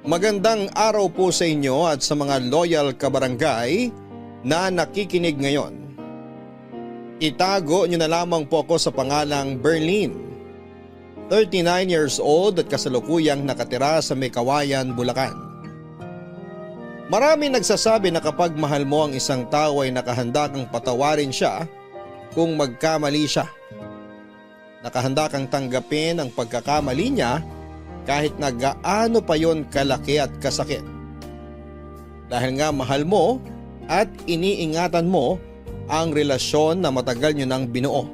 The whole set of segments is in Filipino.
Magandang araw po sa inyo at sa mga loyal kabarangay na nakikinig ngayon. Itago niyo na lamang po ako sa pangalang Berlin. 39 years old at kasalukuyang nakatira sa Mekawayan, Bulacan. Marami nagsasabi na kapag mahal mo ang isang tao ay nakahanda kang patawarin siya kung magkamali siya. Nakahanda kang tanggapin ang pagkakamali niya kahit na gaano pa yon kalaki at kasakit. Dahil nga mahal mo at iniingatan mo ang relasyon na matagal nyo nang binuo.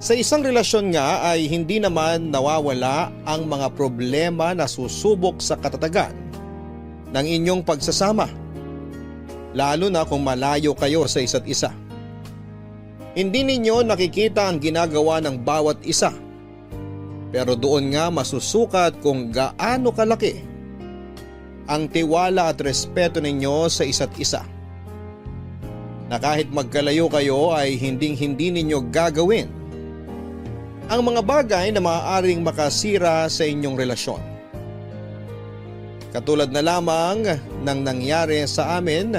Sa isang relasyon nga ay hindi naman nawawala ang mga problema na susubok sa katatagan ng inyong pagsasama. Lalo na kung malayo kayo sa isa't isa. Hindi ninyo nakikita ang ginagawa ng bawat isa. Pero doon nga masusukat kung gaano kalaki ang tiwala at respeto ninyo sa isa't isa. Na kahit magkalayo kayo ay hinding-hindi ninyo gagawin ang mga bagay na maaaring makasira sa inyong relasyon. Katulad na lamang ng nangyari sa amin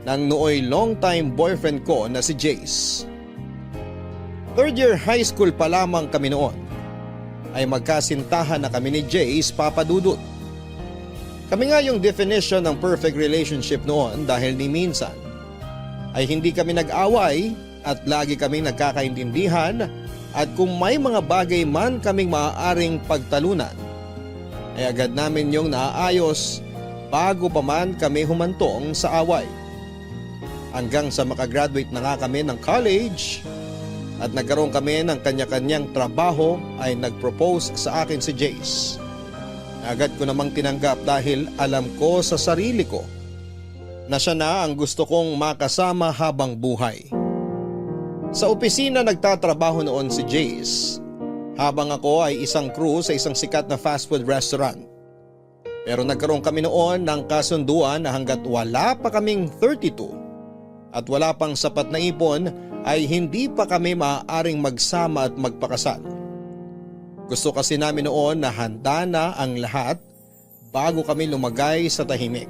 ng nooy long-time boyfriend ko na si Jace. Third year high school pa lamang kami noon ay magkasintahan na kami ni Jace Papadudut. Kami nga yung definition ng perfect relationship noon dahil ni minsan ay hindi kami nag-away at lagi kaming nagkakaintindihan at kung may mga bagay man kaming maaaring pagtalunan ay agad namin yung naaayos bago pa man kami humantong sa away. Hanggang sa makagraduate na nga kami ng college at nagkaroon kami ng kanya-kanyang trabaho ay nag-propose sa akin si Jace. Agad ko namang tinanggap dahil alam ko sa sarili ko na siya na ang gusto kong makasama habang buhay. Sa opisina nagtatrabaho noon si Jace habang ako ay isang crew sa isang sikat na fast food restaurant. Pero nagkaroon kami noon ng kasunduan na hanggat wala pa kaming 32 at wala pang sapat na ipon ay hindi pa kami maaaring magsama at magpakasal. Gusto kasi namin noon na handa na ang lahat bago kami lumagay sa tahimik.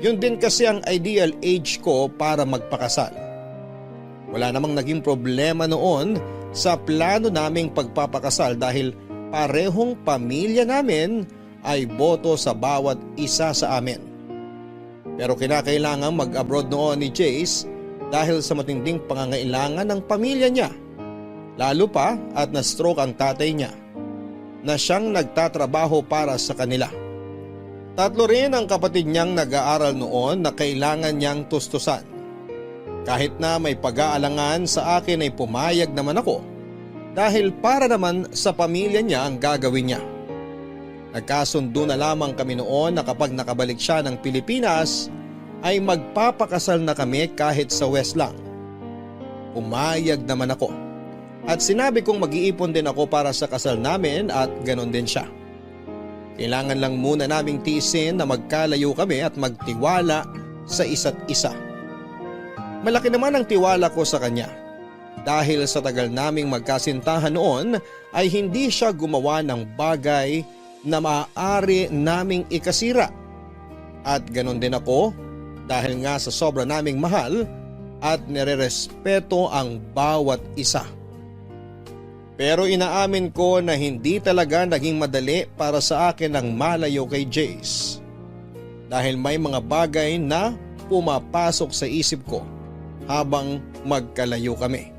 Yun din kasi ang ideal age ko para magpakasal. Wala namang naging problema noon sa plano naming pagpapakasal dahil parehong pamilya namin ay boto sa bawat isa sa amin. Pero kinakailangan mag-abroad noon ni Jace dahil sa matinding pangangailangan ng pamilya niya. Lalo pa at na-stroke ang tatay niya na siyang nagtatrabaho para sa kanila. 3 rin ang kapatid niyang nag-aaral noon na kailangan niyang tustusan. Kahit na may pag-aalangan sa akin ay pumayag naman ako dahil para naman sa pamilya niya ang gagawin niya. Nagkasundo na lamang kami noon na kapag nakabalik siya ng Pilipinas ay magpapakasal na kami kahit sa West lang. Umayag naman ako at sinabi kong mag-iipon din ako para sa kasal namin at ganon din siya. Kailangan lang muna naming tiisin na magkalayo kami at magtiwala sa isa't isa. Malaki naman ang tiwala ko sa kanya dahil sa tagal naming magkasintahan noon ay hindi siya gumawa ng bagay na maaari naming ikasira. At ganon din ako dahil nga sa sobra naming mahal at nirerespeto ang bawat isa. Pero inaamin ko na hindi talaga naging madali para sa akin ang malayo kay Jace. Dahil may mga bagay na pumapasok sa isip ko habang magkalayo kami.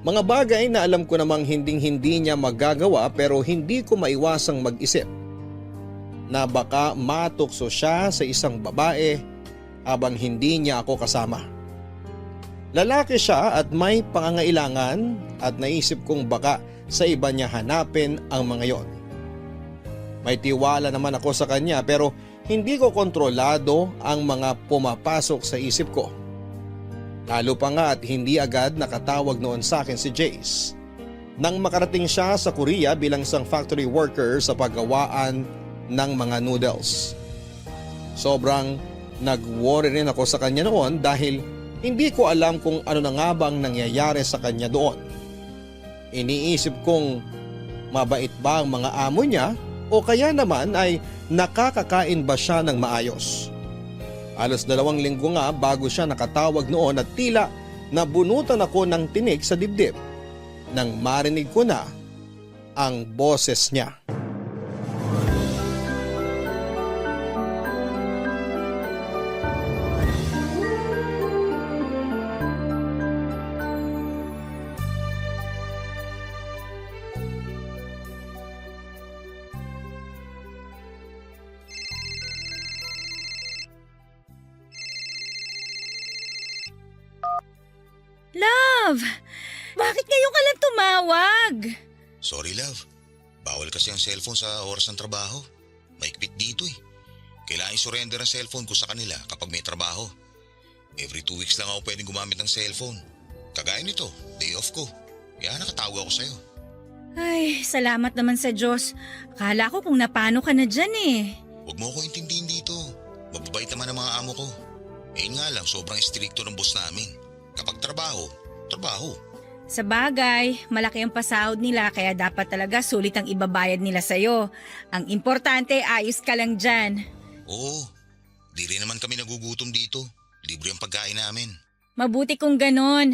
Mga bagay na alam ko namang hinding-hindi niya magagawa pero hindi ko maiwasang mag-isip na baka matukso siya sa isang babae habang hindi niya ako kasama. Lalaki siya at may pangangailangan at naisip kong baka sa iba niya hanapin ang mga yon. May tiwala naman ako sa kanya pero hindi ko kontrolado ang mga pumapasok sa isip ko. Lalo pa nga at hindi agad nakatawag noon sa akin si Jace nang makarating siya sa Korea bilang isang factory worker sa paggawaan ng mga noodles. Sobrang nag-worry rin ako sa kanya noon dahil hindi ko alam kung ano na nga bang nangyayari sa kanya doon. Iniisip kong mabait ba ang mga amo niya o kaya naman ay nakakakain ba siya ng maayos. Halos 2 linggo nga bago siya nakatawag noon at tila nabunutan ako ng tinik sa dibdib nang marinig ko na ang boses niya. Love! Bakit ngayon ka lang tumawag? Sorry love, bawal kasi ang cellphone sa oras ng trabaho. Maikpit dito eh. Kailangan i-surrender ang cellphone ko sa kanila kapag may trabaho. Every 2 weeks lang ako pwedeng gumamit ng cellphone. Kagaya nito, day off ko. Kaya nakatawag ako sa'yo. Ay, salamat naman sa Diyos. Akala ko kung napano ka na dyan eh. Huwag mo ako intindihin dito. Mababait naman ang mga amo ko. Nga lang, sobrang stricto ng boss namin. Kapag trabaho, trabaho. Sa bagay, malaki ang pasahod nila kaya dapat talaga sulit ang ibabayad nila sa'yo. Ang importante, ayos ka lang dyan. Oo, di rin naman kami nagugutom dito. Libre ang pagkain namin. Mabuti kung ganon.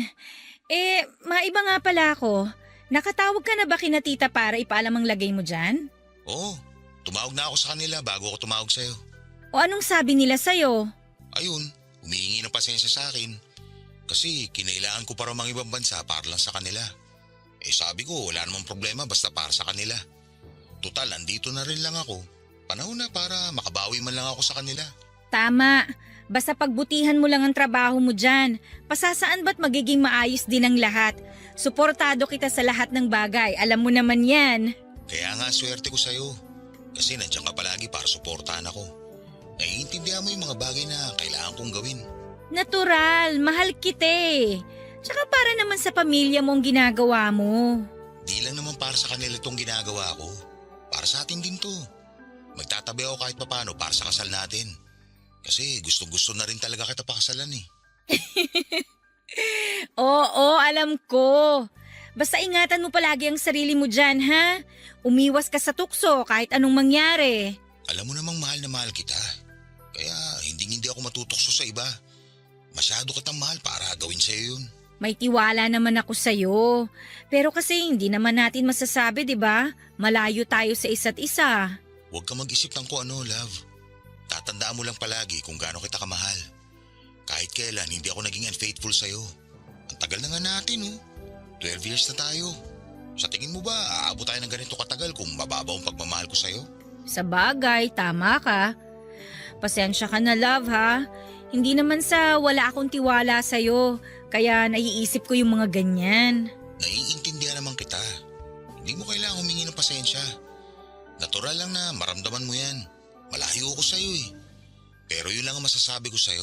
Maiba nga pala ako. Nakatawag ka na ba kina tita para ipaalam ang lagay mo dyan? Oo, tumawag na ako sa kanila bago ako tumawag sa'yo. O anong sabi nila sa'yo? Ayun, humihingi ng pasensya sa akin. Kasi kinailangan ko para mga ibang bansa para lang sa kanila. Sabi ko wala namang problema basta para sa kanila. Total, andito na rin lang ako. Panahon na para makabawi man lang ako sa kanila. Tama. Basta pagbutihan mo lang ang trabaho mo dyan. Pasasaan ba't magiging maayos din ang lahat? Suportado kita sa lahat ng bagay. Alam mo naman yan. Kaya nga swerte ko sa'yo. Kasi nandiyan ka palagi para suportahan ako. Naiintindihan mo yung mga bagay na kailangan kong gawin. Natural, mahal kita eh. Tsaka para naman sa pamilya mo ang ginagawa mo. Di lang naman para sa kanila itong ginagawa ko. Para sa atin din to. Magtatabi ako kahit papano para sa kasal natin. Kasi gustong-gusto na rin talaga kita pakasalan eh. Oo, alam ko. Basta ingatan mo palagi ang sarili mo dyan, ha? Umiwas ka sa tukso kahit anong mangyari. Alam mo namang mahal na mahal kita. Kaya hindi ako matutokso sa iba. Masyado kitang mahal para gawin sa'yo yun. May tiwala naman ako sa'yo. Pero kasi hindi naman natin masasabi, di ba? Malayo tayo sa isa't isa. Huwag ka mag-isip ng kung ano, love. Tatandaan mo lang palagi kung gaano kita kamahal. Kahit kailan hindi ako naging unfaithful sa'yo. Ang tagal na nga natin, oh. 12 years na tayo. Sa tingin mo ba, aabot tayo ng ganito katagal kung mababaw ang pagmamahal ko sa'yo? Sa bagay, tama ka. Pasensya ka na, love, ha? Hindi naman sa wala akong tiwala sa'yo, kaya naiisip ko yung mga ganyan. Naiintindihan naman kita. Hindi mo kailangang humingi ng pasensya. Natural lang na maramdaman mo yan. Malayo ako sa'yo eh. Pero yun lang ang masasabi ko sa'yo.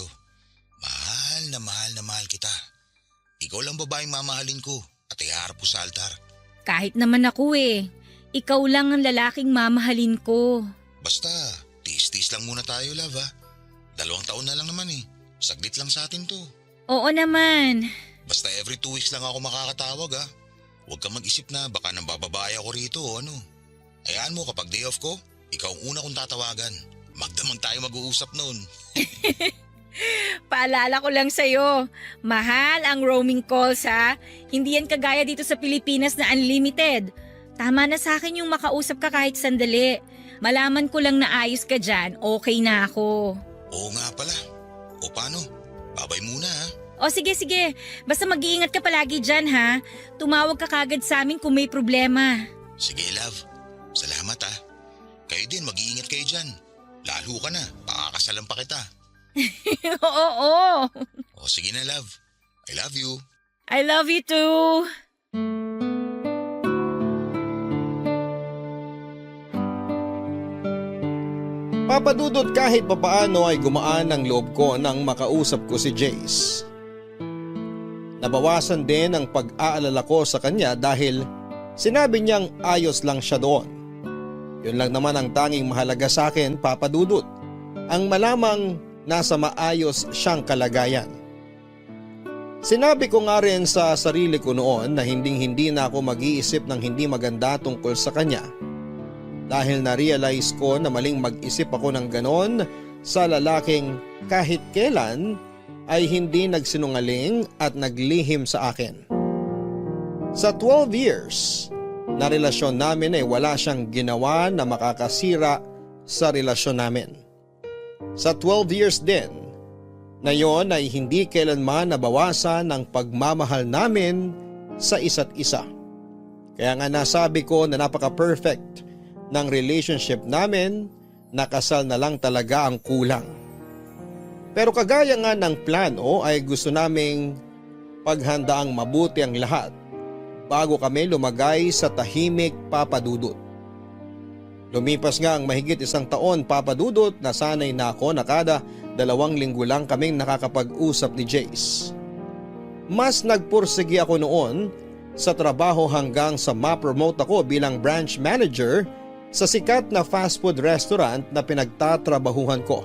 Mahal na mahal kita. Ikaw lang babaeng mamahalin ko at iharap ko sa altar. Kahit naman ako eh. Ikaw lang ang lalaking mamahalin ko. Basta, tiis-tiis lang muna tayo, love ha. 2 taon na lang naman eh. Saglit lang sa atin to. Oo naman. Basta every 2 weeks lang ako makakatawag ha. Huwag kang mag-isip na baka nang bababae ako rito o ano. Hayaan mo kapag day off ko, ikaw ang una kong tatawagan. Magdamang tayo mag-uusap noon. Paalala ko lang sa'yo, mahal ang roaming calls ha. Hindi yan kagaya dito sa Pilipinas na unlimited. Tama na sa akin yung makausap ka kahit sandali. Malaman ko lang na ayos ka dyan, okay na ako. Oo nga pala. O paano? Babay muna ha. O sige, basta mag-iingat ka palagi dyan ha. Tumawag ka kagad sa amin kung may problema. Sige love, salamat ha. Kayo din, mag-iingat kayo dyan. Lalo ka na, pakakasalan pa kita. Oo. O sige na love, I love you. I love you too. Papadudot kahit papaano ay gumaan ang loob ko nang makausap ko si Jace. Nabawasan din ang pag-aalala ko sa kanya dahil sinabi niyang ayos lang siya doon. Yun lang naman ang tanging mahalaga sa akin, Papadudot. Ang malamang nasa maayos siyang kalagayan. Sinabi ko nga rin sa sarili ko noon na hindi na ako mag-iisip ng hindi maganda tungkol sa kanya. dahil na-realize ko na maling mag-isip ako ng ganon sa lalaking kahit kailan ay hindi nagsinungaling at naglihim sa akin. Sa 12 years na relasyon namin ay wala siyang ginawa na makakasira sa relasyon namin. Sa 12 years din na yon ay hindi kailanman nabawasan ang pagmamahal namin sa isa't isa. Kaya nga nasabi ko na napaka-perfect ng relationship namin, na kasal na lang talaga ang kulang. Pero kagaya nga ng plano ay gusto naming paghandaang mabuti ang lahat bago kami lumagay sa tahimik, Papa Dudut. Lumipas nga ang mahigit 1 taon, Papa Dudut, na sanay na ako na kada 2 linggo lang kaming nakakapag-usap ni Jace. Mas nagpursigi ako noon sa trabaho hanggang sa ma-promote ako bilang branch manager sa sikat na fast food restaurant na pinagtatrabahuhan ko.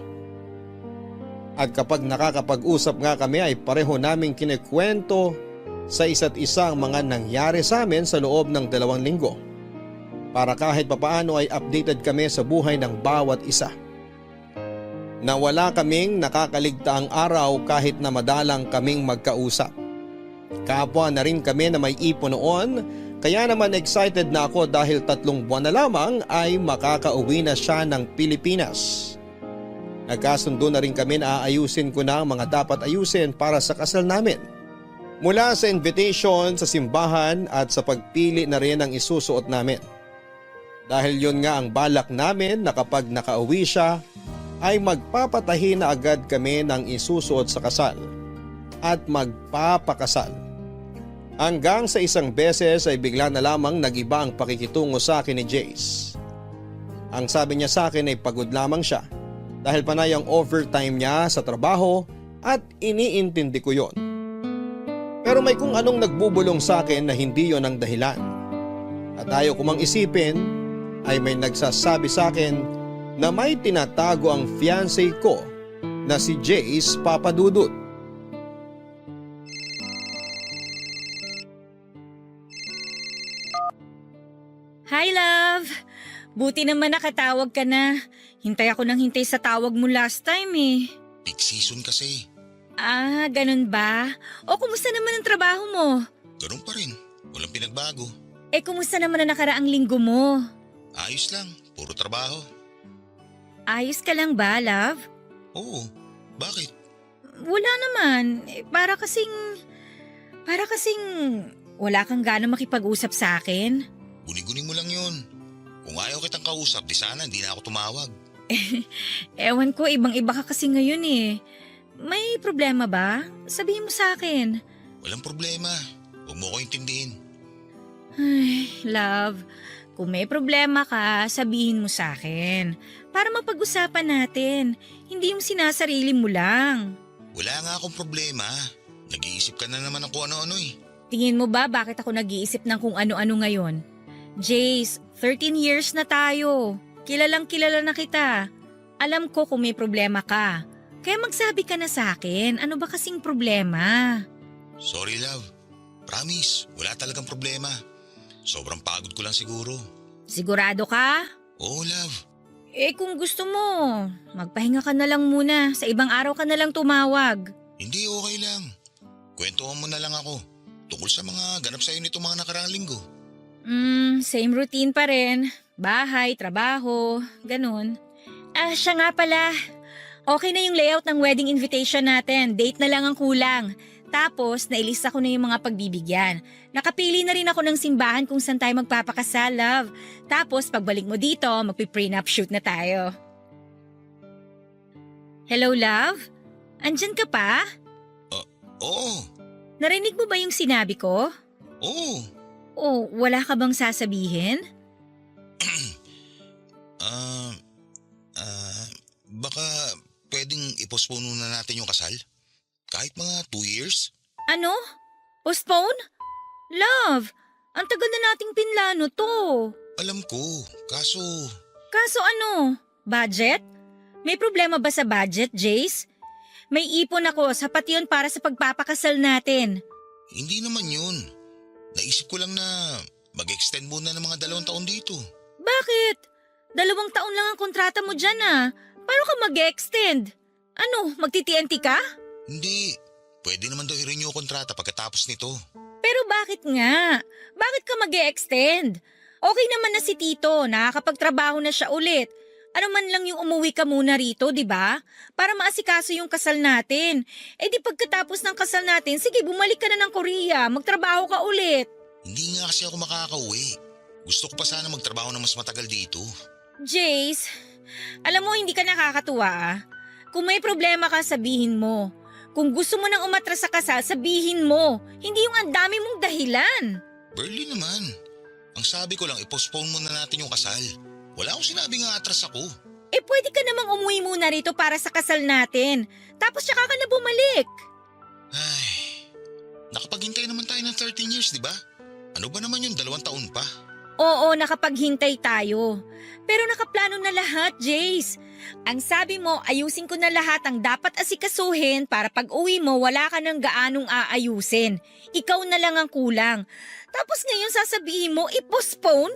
At kapag nakakapag-usap nga kami ay pareho naming kinikwento sa isa't isa ang mga nangyari sa amin sa loob ng 2 linggo. Para kahit papaano ay updated kami sa buhay ng bawat isa. Na wala kaming nakakaligtaang araw kahit na madalang kaming magkausap. Kapwa na rin kami na may ipon noon, kaya naman excited na ako dahil 3 buwan na lamang ay makakauwi na siya ng Pilipinas. Nagkasundo na rin kami na aayusin ko na ang mga dapat ayusin para sa kasal namin. Mula sa invitation sa simbahan at sa pagpili na rin ang isusuot namin. Dahil yun nga ang balak namin na kapag nakauwi siya ay magpapatahi na agad kami ng isusuot sa kasal at magpapakasal. Hanggang sa isang beses ay bigla na lamang nag-iba ang pakikitungo sa akin ni Jace. Ang sabi niya sa akin ay pagod lamang siya dahil panay ang overtime niya sa trabaho at iniintindi ko yon. Pero may kung anong nagbubulong sa akin na hindi yon ang dahilan. At ayaw ko mang isipin ay may nagsasabi sa akin na may tinatago ang fiancé ko na si Jace, Papa Dudut. Hi, love! Buti naman nakatawag ka na. Hintay ako ng hintay sa tawag mo last time eh. Peak season kasi. Ah, ganun ba? O kumusta naman ang trabaho mo? Ganun pa rin. Walang pinagbago. Eh kumusta naman ang nakaraang linggo mo? Ayos lang. Puro trabaho. Ayos ka lang ba, love? Oo. Bakit? Wala naman. Para kasing wala kang gana makipag-usap sa akin. Guni-guni mo lang yun. Kung ayaw kitang kausap, di sana hindi na ako tumawag. Ewan ko, ibang-iba ka kasi ngayon eh. May problema ba? Sabihin mo sa akin. Walang problema. Huwag mo ko intindihin. Ay, love. Kung may problema ka, sabihin mo sa akin. Para mapag-usapan natin. Hindi yung sinasarili mo lang. Wala nga akong problema. Nag-iisip ka na naman ng kung ano-ano eh. Tingin mo ba bakit ako nag-iisip ng kung ano-ano ngayon? Jace, 13 years na tayo. Kilalang kilala na kita. Alam ko kung may problema ka. Kaya magsabi ka na sa akin, ano ba kasing problema? Sorry love. Promise, wala talagang problema. Sobrang pagod ko lang siguro. Sigurado ka? Oo love. Eh kung gusto mo, magpahinga ka na lang muna. Sa ibang araw ka na lang tumawag. Hindi, okay lang. Kwentuhan mo na lang ako. Tungkol sa mga ganap sa'yo nito mga nakaraang linggo. Same routine pa rin. Bahay, trabaho, ganun. Ah, siya nga pala. Okay na yung layout ng wedding invitation natin. Date na lang ang kulang. Tapos, nailista ko na yung mga pagbibigyan. Nakapili na rin ako ng simbahan kung saan tayo magpapakasal, love. Tapos, pagbalik mo dito, magpi-prenup shoot na tayo. Hello, love? Andyan ka pa? Oo. Narinig mo ba yung sinabi ko? Oo. O, wala ka bang sasabihin? Baka pwedeng i-postpone na natin yung kasal? Kahit mga 2 years? Ano? Postpone? Love, ang tagal na nating pinlano to. Alam ko, kaso… Kaso ano? Budget? May problema ba sa budget, Jace? May ipon ako, sapat yun para sa pagpapakasal natin. Hindi naman yun. Naisip ko lang na mag-extend muna ng mga 2 taon dito. Bakit? 2 taon lang ang kontrata mo dyan Paano ka mag-extend? Ano, magti-TNT ka? Hindi. Pwede naman daw i-renew yung kontrata pagkatapos nito. Pero bakit nga? Bakit ka mag-extend? Okay naman na si Tito, nakakapagtrabaho na siya ulit. Ano man lang yung umuwi ka muna rito, di ba? Para maasikaso yung kasal natin. Di pagkatapos ng kasal natin, sige bumalik ka na ng Korea, magtrabaho ka ulit. Hindi nga kasi ako makakauwi. Gusto ko pa sana magtrabaho na mas matagal dito. Jace, alam mo hindi ka nakakatuwa Kung may problema ka, sabihin mo. Kung gusto mo nang umatras sa kasal, sabihin mo. Hindi yung ang dami mong dahilan. Berly naman. Ang sabi ko lang, i-postpone muna natin yung kasal. Wala akong sinabing atras ako. Pwede ka namang umuwi muna rito para sa kasal natin. Tapos tsaka ka na bumalik. Ay, nakapaghintay naman tayo ng 13 years, di ba? Ano ba naman yung 2 taon pa? Oo, nakapaghintay tayo. Pero nakaplano na lahat, Jace. Ang sabi mo, ayusin ko na lahat ang dapat asikasuhin para pag uwi mo wala ka ng gaanong aayusin. Ikaw na lang ang kulang. Tapos ngayon sasabihin mo, i-postpone?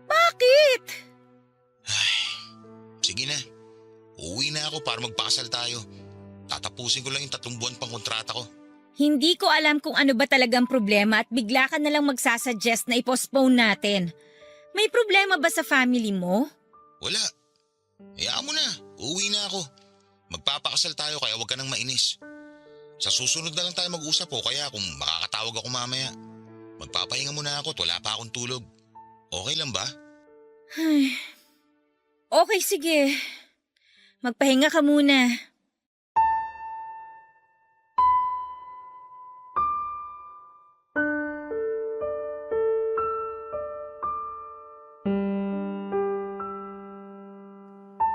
Bakit? Ay, sige na. Uuwi na ako para magpakasal tayo. Tatapusin ko lang yung 3 buwan pang kontrata ko. Hindi ko alam kung ano ba talagang problema at bigla ka na lang magsasuggest na i-postpone natin. May problema ba sa family mo? Wala. Hayaan mo na. Uuwi na ako. Magpapakasal tayo kaya huwag ka nang mainis. Sa susunod na lang tayo mag-usap o kaya kung makakatawag ako mamaya. Magpapahinga muna ako at wala pa akong tulog. Okay lang ba? Ay, okay, sige. Magpahinga ka muna.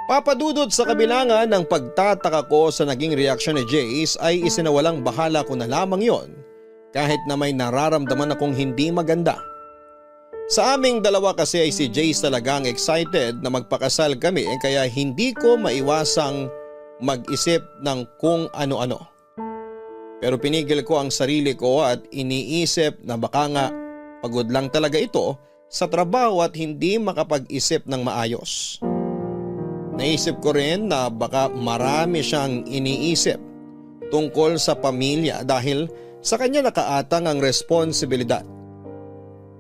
Papadudod sa kabilangan ng pagtataka ko sa naging reaksyon ni Jace ay isinawalang bahala ko na lamang yon kahit na may nararamdaman akong hindi maganda. Sa aming dalawa kasi ay si Jace talagang excited na magpakasal kami kaya hindi ko maiwasang mag-isip ng kung ano-ano. Pero pinigil ko ang sarili ko at iniisip na baka nga pagod lang talaga ito sa trabaho at hindi makapag-isip ng maayos. Naisip ko rin na baka marami siyang iniisip tungkol sa pamilya dahil sa kanya nakaatang ang responsibilidad.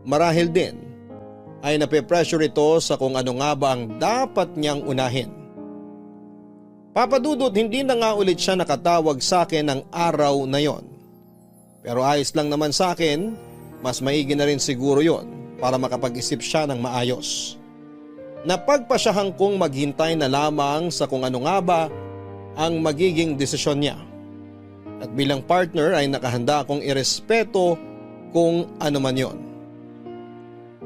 Marahil din ay nape-pressure ito sa kung ano nga ba ang dapat niyang unahin. Papadudot, hindi na nga ulit siya nakatawag sa akin ng araw na yon. Pero ayos lang naman sa akin, mas maigi na rin siguro yon para makapag-isip siya ng maayos. Napagpasyahan kong maghintay na lamang sa kung ano nga ba ang magiging desisyon niya. At bilang partner ay nakahanda akong irespeto kung ano man yon.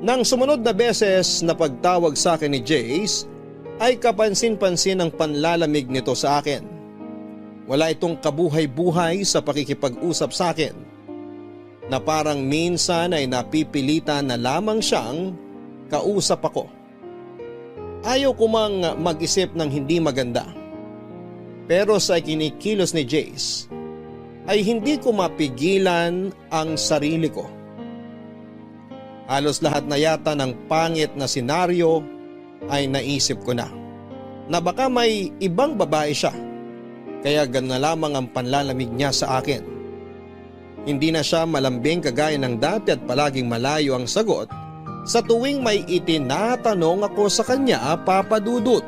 Nang sumunod na beses na pagtawag sa akin ni Jace ay kapansin-pansin ang panlalamig nito sa akin. Wala itong kabuhay-buhay sa pakikipag-usap sa akin na parang minsan ay napipilitan na lamang siyang kausap ako. Ayaw ko mang mag-isip ng hindi maganda. Pero sa kinikilos ni Jace ay hindi ko mapigilan ang sarili ko. Halos lahat na yata ng pangit na senaryo ay naisip ko na baka may ibang babae siya kaya gano'n na lamang ang panlalamig niya sa akin. Hindi na siya malambing kagaya ng dati at palaging malayo ang sagot sa tuwing may itinatanong ako sa kanya, Papadudot.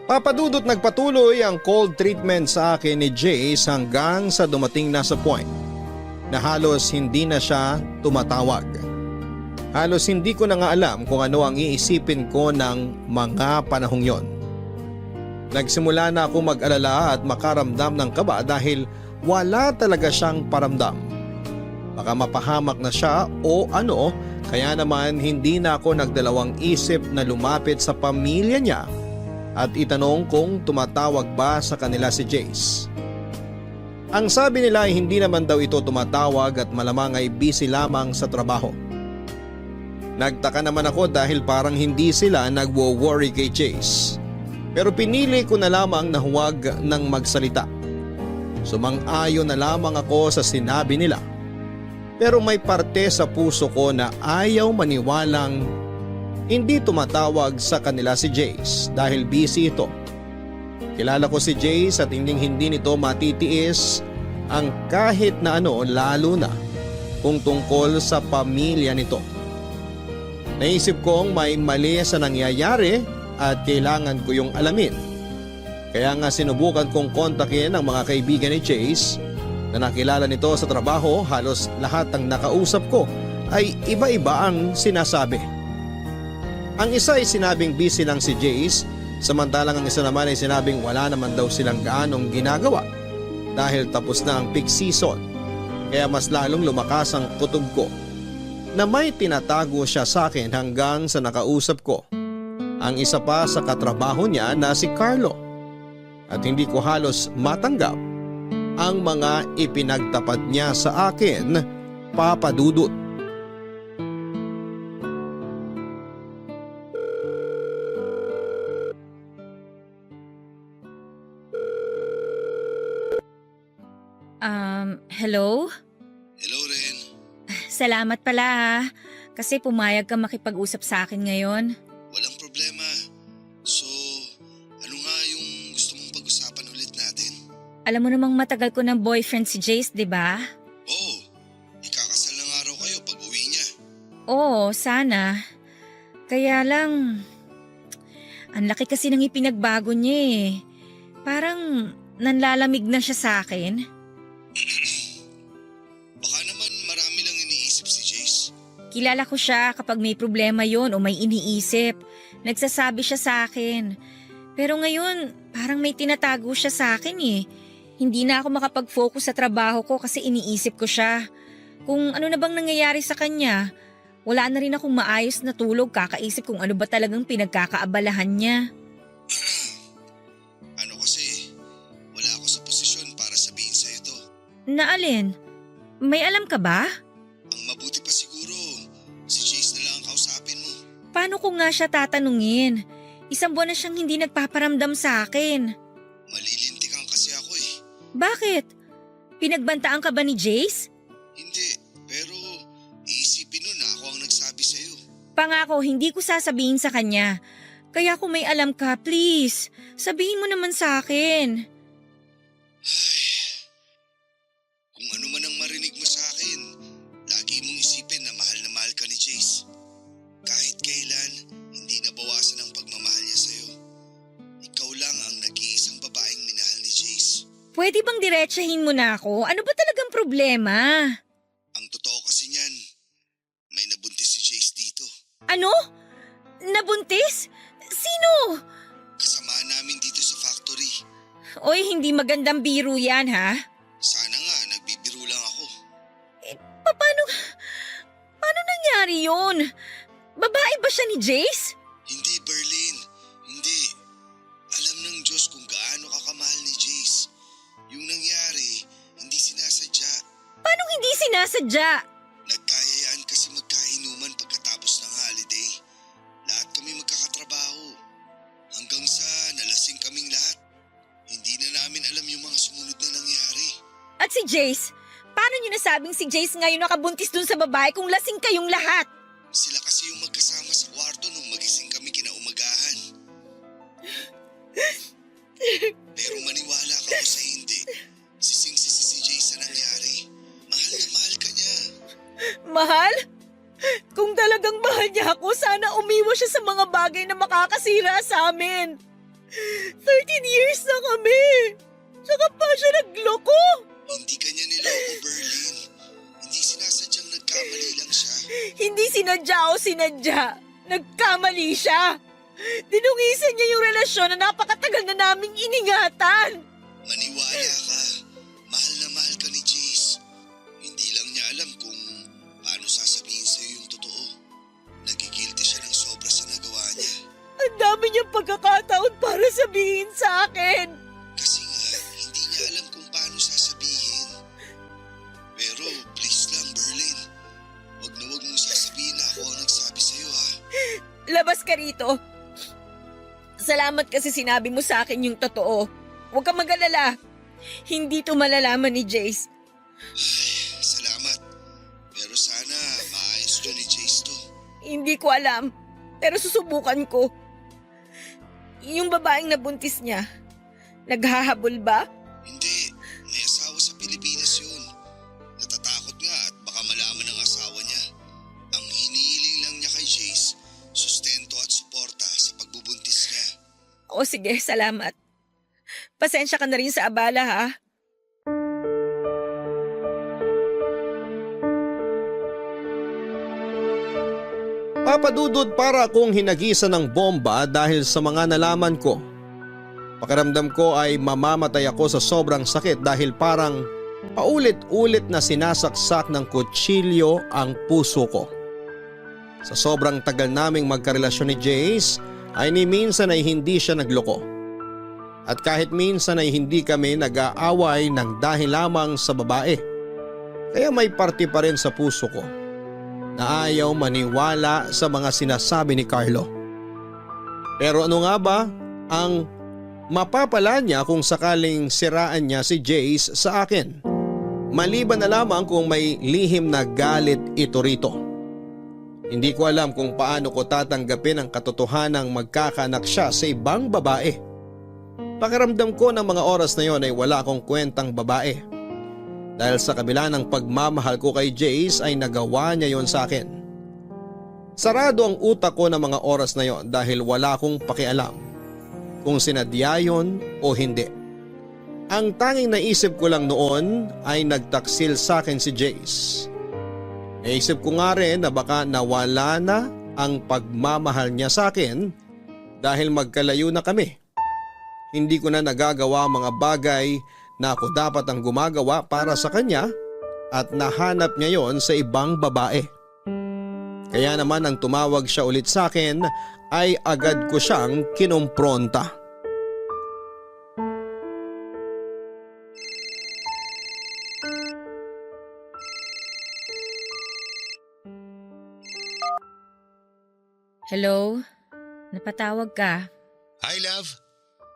Papadudot, nagpatuloy ang cold treatment sa akin ni Jace hanggang sa dumating na sa point na halos hindi na siya tumatawag. Halos hindi ko na nga alam kung ano ang iisipin ko ng mga panahong yon. Nagsimula na ako mag-alala at makaramdam ng kaba dahil wala talaga siyang paramdam. Baka mapahamak na siya o ano, kaya naman hindi na ako nagdalawang isip na lumapit sa pamilya niya at itanong kung tumatawag ba sa kanila si Jace. Ang sabi nila ay hindi naman daw ito tumatawag at malamang ay busy lamang sa trabaho. Nagtaka naman ako dahil parang hindi sila nagwo-worry kay Jace. Pero pinili ko na lamang na huwag nang magsalita. Sumang-ayon na lamang ako sa sinabi nila. Pero may parte sa puso ko na ayaw maniwalang Hindi tumatawag sa kanila si Jace dahil busy ito. Kilala ko si Jace at hindi nito matitiis ang kahit na ano, lalo na kung tungkol sa pamilya nito. Naisip kong may mali sa nangyayari at kailangan ko yung alamin. Kaya nga sinubukan kong kontakin ang mga kaibigan ni Jace na nakilala nito sa trabaho. Halos lahat ng nakausap ko ay iba-iba ang sinasabi. Ang isa ay sinabing busy lang si Jace, samantalang ang isa naman ay sinabing wala naman daw silang gaanong ginagawa dahil tapos na ang peak season. Kaya mas lalong lumakas ang kutob ko na may tinatago siya sa akin hanggang sa nakausap ko ang isa pa sa katrabaho niya na si Carlo. At hindi ko halos matanggap ang mga ipinagtapat niya sa akin, Papa Dudut. Hello? Hello, Ren. Salamat pala ha, kasi pumayag ka makipag-usap sa akin ngayon. Walang problema. So, ano nga yung gusto mong pag-usapan ulit natin? Alam mo namang matagal ko ng boyfriend si Jace, di ba? Oo, ikakasal na nga raw kayo pag uwi niya. Oo, sana. Kaya lang, ang laki kasi ng ipinagbago niya eh. Parang nanlalamig na siya sa akin. Baka naman marami lang iniisip si Jace. Kilala ko siya kapag may problema yon o may iniisip. Nagsasabi siya sa akin. Pero ngayon, parang may tinatago siya sa akin eh. Hindi na ako makapag-focus sa trabaho ko kasi iniisip ko siya. Kung ano na bang nangyayari sa kanya, wala na rin akong maayos na tulog kakaisip kung ano ba talagang pinagkakaabalahan niya. Ano kasi, wala ako sa posisyon para sabihin sa'yo to. Na alin? May alam ka ba? Ang mabuti pa siguro, si Jace na lang ang kausapin mo. Paano ko nga siya tatanungin? Isang buwan na siyang hindi nagpaparamdam sa akin. Malilintikan kasi ako eh. Bakit? Pinagbantaan ka ba ni Jace? Hindi, pero iisipin nun na ako ang nagsabi sa'yo. Pangako, hindi ko sasabihin sa kanya. Kaya kung may alam ka, please, sabihin mo naman sa akin. Ay, kung ano man ang marinig mo sa akin, lagi mong isipin na mahal ka ni Jace. Kahit kailan, hindi nabawasan ang pagmamahal niya sa'yo. Ikaw lang ang nag-iisang babaeng minahal ni Jace. Pwede bang diretsahin mo na ako? Ano ba talagang problema? Ang totoo kasi niyan, may nabuntis si Jace dito. Ano? Nabuntis? Sino? Kasamahan namin dito sa factory. Oy, hindi magandang biro yan ha? Sana nga, nagbibiro lang ako. Paano nangyari yun? Babae ba siya ni Jace? Hindi, Berlin. Hindi. Alam ng Diyos kung gaano ka kamahal ni Jace. Yung nangyari, hindi sinasadya. Paano hindi sinasadya? Nagkayayaan kasi magkainuman pagkatapos ng holiday. Lahat kami magkakatrabaho. Hanggang sa nalasing kaming lahat. Hindi na namin alam yung mga sumunod na nangyari. At si Jace? Paano niyo nasabing si Jace ngayon nakabuntis dun sa babae kung lasing kayong lahat? Sila kasi yung magkasama sa kwarto nung magising kami kinaumagahan. Pero maniwala ka o sa hindi, sising-sisi si Jace sa nangyari. Mahal na mahal ka niya. Mahal? Kung talagang mahal niya ako, sana umiwas siya sa mga bagay na makakasira sa amin. 13 years na kami. Saka pa siya nagloko. Hindi kanya niloko, Berlin. Hindi sinasadyang nagkamali lang siya. Hindi sinadya o sinadya. Nagkamali siya. Dinungisan niya yung relasyon na napakatagal na naming iningatan. Maniwala ka. Mahal na mahal ka ni Jace. Hindi lang niya alam kung paano sasabihin sa'yo yung totoo. Nagigilty siya ng sobra sa nagawa niya. Ang dami niyang pagkakataon para sabihin sa akin. Kasi nga, hindi niya alam kung paano sasabihin. Pero please lang, Berlin. Wag na wag mong sasabihin na ako ang nagsabi sa'yo, ha? Labas ka rito. Salamat kasi sinabi mo sa akin yung totoo. Huwag kang mag-alala. Hindi to malalaman ni Jace. Ay, salamat. Pero sana maayos yun ni Jace to. Hindi ko alam. Pero susubukan ko. Yung babaeng nabuntis niya, naghahabol ba? Hindi, may asawa sa Pilipinas yun. Natatakot nga at baka malaman ng asawa niya. Ang hinihiling lang niya kay Jace, sustento at suporta sa pagbubuntis niya. O sige, salamat. Pasensya ka na rin sa abala ha. Papadudod para akong hinagisan ng bomba dahil sa mga nalaman ko. Pakiramdam ko ay mamamatay ako sa sobrang sakit dahil parang paulit-ulit na sinasaksak ng kutsilyo ang puso ko. Sa sobrang tagal naming magkarelasyon ni Jace ay ni minsan ay hindi siya nagloko. At kahit minsan ay hindi kami nag-aaway ng dahil lamang sa babae. Kaya may parte pa rin sa puso ko na ayaw maniwala sa mga sinasabi ni Carlo. Pero ano nga ba ang mapapala niya kung sakaling siraan niya si Jace sa akin? Maliban na lamang kung may lihim na galit ito rito. Hindi ko alam kung paano ko tatanggapin ang katotohanang magkakaanak siya sa ibang babae. Pakiramdam ko ng mga oras na yon ay wala akong kwentang babae. Dahil sa kabila ng pagmamahal ko kay Jace ay nagawa niya yon sa akin. Sarado ang utak ko ng mga oras na yon dahil wala akong pakialam kung sinadya yon o hindi. Ang tanging naisip ko lang noon ay nagtaksil sa akin si Jace. Naisip ko nga rin na baka nawala na ang pagmamahal niya sa akin dahil magkalayo na kami. Hindi ko na nagagawa mga bagay na ako dapat ang gumagawa para sa kanya at nahanap niya yon sa ibang babae. Kaya naman nang tumawag siya ulit sa akin ay agad ko siyang kinompronta. Hello? Napatawag ka? Hi love,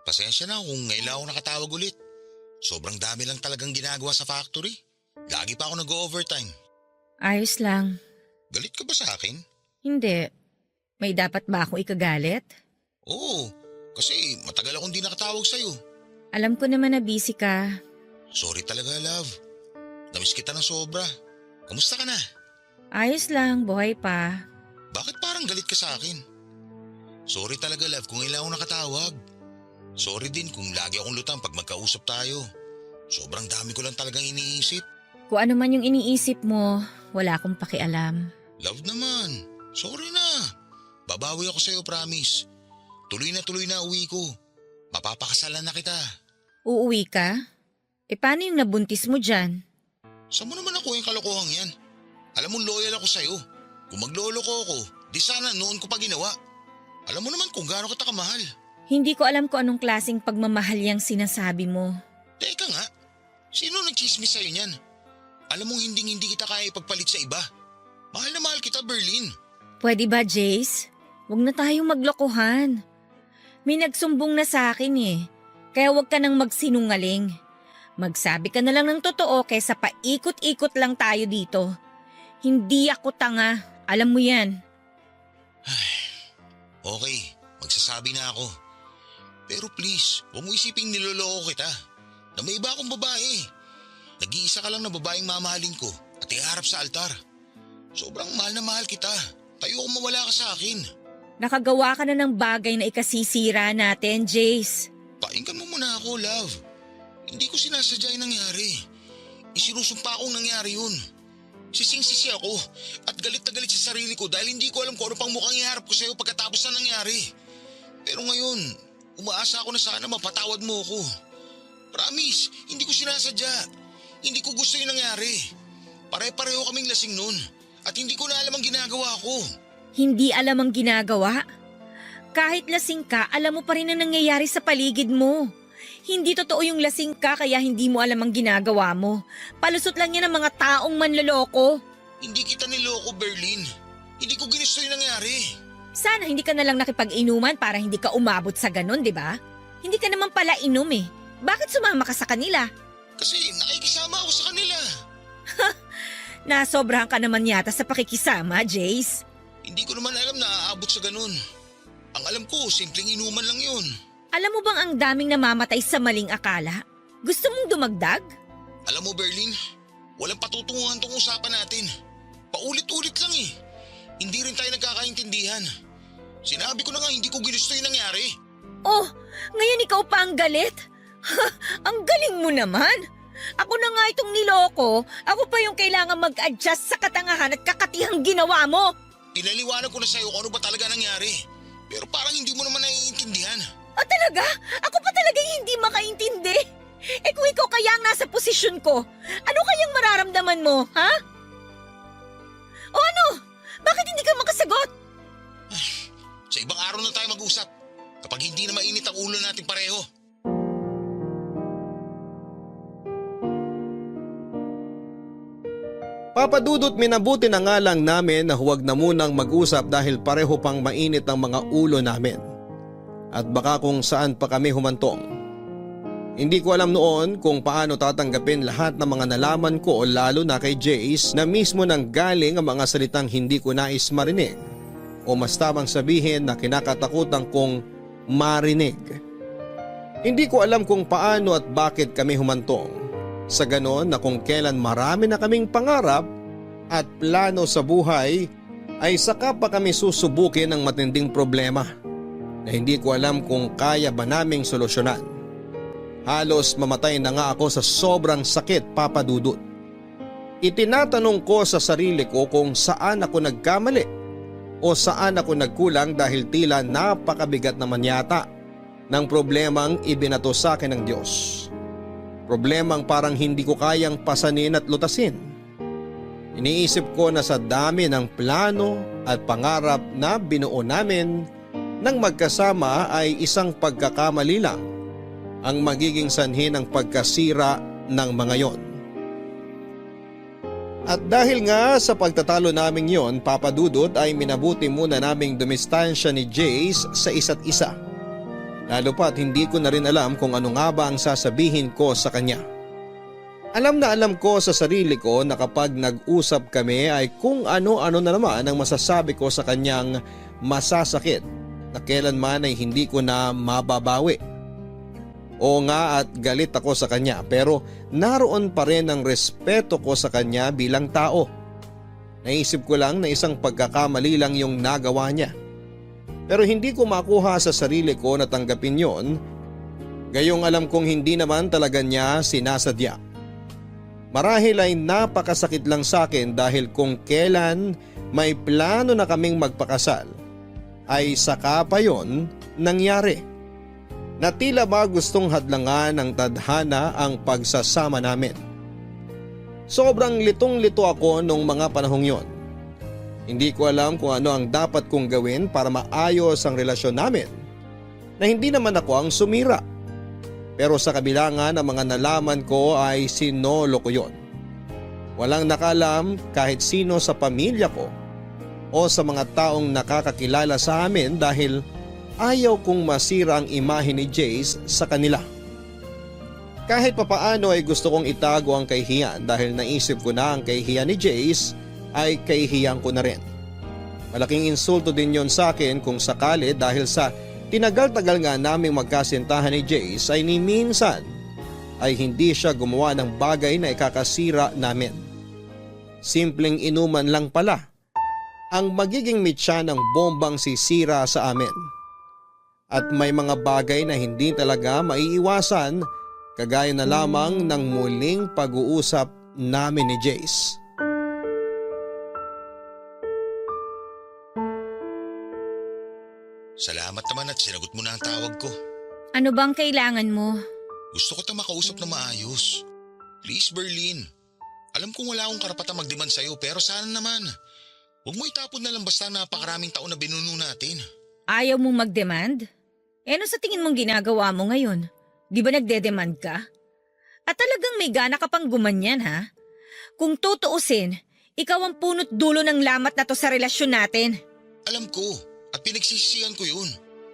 pasensya na kung ngayon lang ako nakatawag ulit. Sobrang dami lang talagang ginagawa sa factory. Lagi pa ako nag-overtime. Ayos lang. Galit ka ba sa akin? Hindi. May dapat ba akong ikagalit? Oo, kasi matagal akong di nakatawag sa'yo. Alam ko naman na busy ka. Sorry talaga love. Namiss kita ng sobra. Kamusta ka na? Ayos lang, buhay pa. Bakit parang galit ka sa akin? Sorry talaga love kung ngayon lang ako nakatawag. Sorry din kung lagi akong lutang pag magkausap tayo. Sobrang dami ko lang talagang iniisip. Kung ano man yung iniisip mo, wala akong pakialam. Love naman. Sorry na. Babawi ako sa'yo, promise. Tuloy na uwi ko. Mapapakasalan na kita. Uuwi ka? E paano yung nabuntis mo dyan? Saan mo naman ako yung kalokohang yan? Alam mo loyal ako sa'yo. Kung magloloko ako, di sana noon ko pa ginawa. Alam mo naman kung gaano kita kamahal. Hindi ko alam kung anong klaseng pagmamahal yung sinasabi mo. Teka nga, sino nagchismis sa'yo niyan? Alam mong hindi kita kaya ipagpalit sa iba. Mahal na mahal kita, Berlin. Pwede ba, Jace? Huwag na tayong maglokohan. May nagsumbong na sa akin eh. Kaya huwag ka nang magsinungaling. Magsabi ka na lang ng totoo kaysa paikot-ikot lang tayo dito. Hindi ako tanga. Alam mo yan. Okay, magsasabi na ako. Pero please, huwag mo isiping niloloko kita. Na may iba akong babae. Nag-iisa ka lang na babaeng mamahalin ko at iharap sa altar. Sobrang mahal na mahal kita. Tayo kung mawala ka sa akin. Nakagawa ka na ng bagay na ikasisira natin, Jace. Painggan mo muna ako, love. Hindi ko sinasadya yung nangyari. Isinusumpa akong nangyari yun. Sising-sisi ako at galit na galit sa sarili ko dahil hindi ko alam kung ano pang mukhang iharap ko sa'yo pagkatapos na nangyari. Pero ngayon, umaasa ako na sana mapatawad mo ako. Promise, hindi ko sinasadya. Hindi ko gusto yung nangyari. Pare-pareho kaming lasing nun at hindi ko na alam ang ginagawa ko. Hindi alam ang ginagawa? Kahit lasing ka, alam mo pa rin ang nangyayari sa paligid mo. Hindi totoo yung lasing ka kaya hindi mo alam ang ginagawa mo. Palusot lang yan ng mga taong manloloko. Hindi kita niloko, Berlin. Hindi ko ginusto yung nangyari. Sana hindi ka na lang nakipag-inuman para hindi ka umabot sa ganun, di ba? Hindi ka naman pala inom eh. Bakit sumama ka sa kanila? Kasi nakikisama ako sa kanila. Nasobrahan ka naman yata sa pakikisama, Jace. Hindi ko naman alam na aabot sa ganun. Ang alam ko, simpleng inuman lang yun. Alam mo bang ang daming namamatay sa maling akala? Gusto mong dumagdag? Alam mo, Berlin, walang patutunguhan tong usapan natin. Paulit-ulit lang eh. Hindi rin tayo nagkakaintindihan. Sinabi ko na nga hindi ko ginusto yung nangyari. Oh, ngayon ikaw pa ang galit? Ang galing mo naman. Ako na nga itong niloko. Ako pa yung kailangan mag-adjust sa katangahan at kakatihang ginawa mo. Pinaliwanag ko na sa'yo kung ano ba talaga nangyari. Pero parang hindi mo naman naiintindihan. O talaga? Ako pa talaga yung hindi makaintindi. Eh kung ikaw kaya ang nasa posisyon ko, ano kayang mararamdaman mo, ha? O ano? Bakit hindi ka makasagot? Sa ibang araw na tayo mag-usap. Kapag hindi na mainit ang ulo natin pareho. Papadudot, minabuti na nga lang namin na huwag na munang mag-usap dahil pareho pang mainit ang mga ulo namin. At baka kung saan pa kami humantong. Hindi ko alam noon kung paano tatanggapin lahat ng mga nalaman ko, lalo na kay Jace na mismo nang galing ang mga salitang hindi ko nais marinig o mas tamang sabihin na kinakatakutan kong marinig. Hindi ko alam kung paano at bakit kami humantong sa ganon na kung kailan marami na kaming pangarap at plano sa buhay ay saka pa kami susubukin ng matinding problema na hindi ko alam kung kaya ba naming solusyonan. Halos mamatay na nga ako sa sobrang sakit, Papa Dudut. Itinatanong ko sa sarili ko kung saan ako nagkamali o saan ako nagkulang dahil tila napakabigat naman yata ng problemang ibinato sa akin ng Diyos. Problemang parang hindi ko kayang pasanin at lutasin. Iniisip ko na sa dami ng plano at pangarap na binuo namin nang magkasama ay isang pagkakamali lang ang magiging sanhi ng pagkasira ng mga yon. At dahil nga sa pagtatalo naming yon, Papa Dudut, ay minabuti muna naming dumistansya ni Jace sa isa't isa. Lalo pa't hindi ko na rin alam kung ano nga ba ang sasabihin ko sa kanya. Alam na alam ko sa sarili ko na kapag nag-usap kami ay kung ano-ano na naman ang masasabi ko sa kanyang masasakit na kailanman ay hindi ko na mababawi. Oo nga, at galit ako sa kanya, pero naroon pa rin ang respeto ko sa kanya bilang tao. Naisip ko lang na isang pagkakamali lang yung nagawa niya. Pero hindi ko makuha sa sarili ko na tanggapin yon, gayong alam kong hindi naman talaga niya sinasadya. Marahil ay napakasakit lang sa akin dahil kung kailan may plano na kaming magpakasal, ay saka pa yon nangyari. Na tila ba gustong hadlangan ng tadhana ang pagsasama namin. Sobrang litong-lito ako nung mga panahong yon. Hindi ko alam kung ano ang dapat kong gawin para maayos ang relasyon namin na hindi naman ako ang sumira. Pero sa kabila nga ng mga nalaman ko ay sinolo ko yon. Walang nakalam kahit sino sa pamilya ko o sa mga taong nakakakilala sa amin dahil ayaw kong masira ang imahe ni Jace sa kanila. Kahit papaano ay gusto kong itago ang kahihiyan dahil naisip ko na ang kahihiyan ni Jace ay kahihiyan ko na rin. Malaking insulto din yon sa akin kung sakali dahil sa tinagal-tagal nga naming magkasintahan ni Jace ay ni minsan ay hindi siya gumawa ng bagay na ikakasira namin. Simpleng inuman lang pala ang magiging mitya ng bombang sisira sa amin. At may mga bagay na hindi talaga maiiwasan kagaya na lamang ng muling pag-uusap namin ni Jace. Salamat naman at sinagot mo na ang tawag ko. Ano bang kailangan mo? Gusto ko makausap na maayos. Please, Berlin. Alam kong wala akong karapatang mag-demand sa'yo pero sana naman. Huwag mo itapon na lang basta napakaraming taon na binuno natin. Ayaw mong mag-demand? Ano sa tingin mong ginagawa mo ngayon? Di ba nagde-demand ka? At talagang may gana ka pang gumanyan, ha? Kung tutuusin, ikaw ang punot dulo ng lamat na to sa relasyon natin. Alam ko at pinagsisisihan ko yun.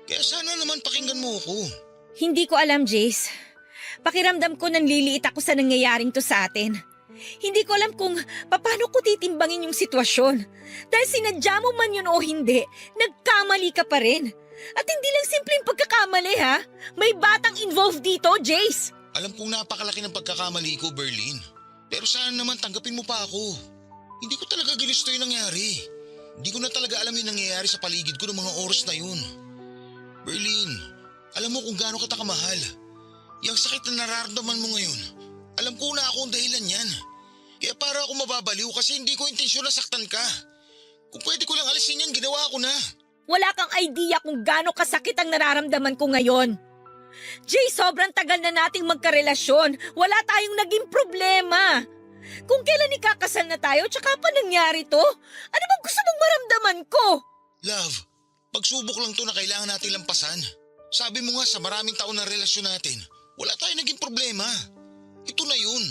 Kaya sana naman pakinggan mo ako. Hindi ko alam, Jace. Pakiramdam ko nanliliit ako sa nangyayaring to sa atin. Hindi ko alam kung paano ko titimbangin yung sitwasyon. Dahil sinadya mo man yun o hindi, nagkamali ka pa rin. At hindi lang simpleng pagkakamali ha. May batang involved dito, Jace. Alam kong napakalaki ng pagkakamali ko, Berlin. Pero sana naman tanggapin mo pa ako. Hindi ko talaga ginusto yung nangyari. Hindi ko na talaga alam yung nangyayari sa paligid ko ng mga oras na yun. Berlin, alam mo kung gaano kita kamahal. Yung sakit na nararamdaman mo ngayon, alam ko na ako ang dahilan yan. Kaya para ako mababaliw kasi hindi ko intensyon na saktan ka. Kung pwede ko lang alisin yan, ginawa ko na. Wala kang idea kung gaano kasakit ang nararamdaman ko ngayon. Jay, sobrang tagal na nating magkarelasyon. Wala tayong naging problema. Kung kailan ikakasal na tayo, tsaka pa nangyari to? Ano bang gusto mong maramdaman ko? Love, pagsubok lang to na kailangan natin lampasan. Sabi mo nga sa maraming taon na relasyon natin, wala tayong naging problema. Ito na yun.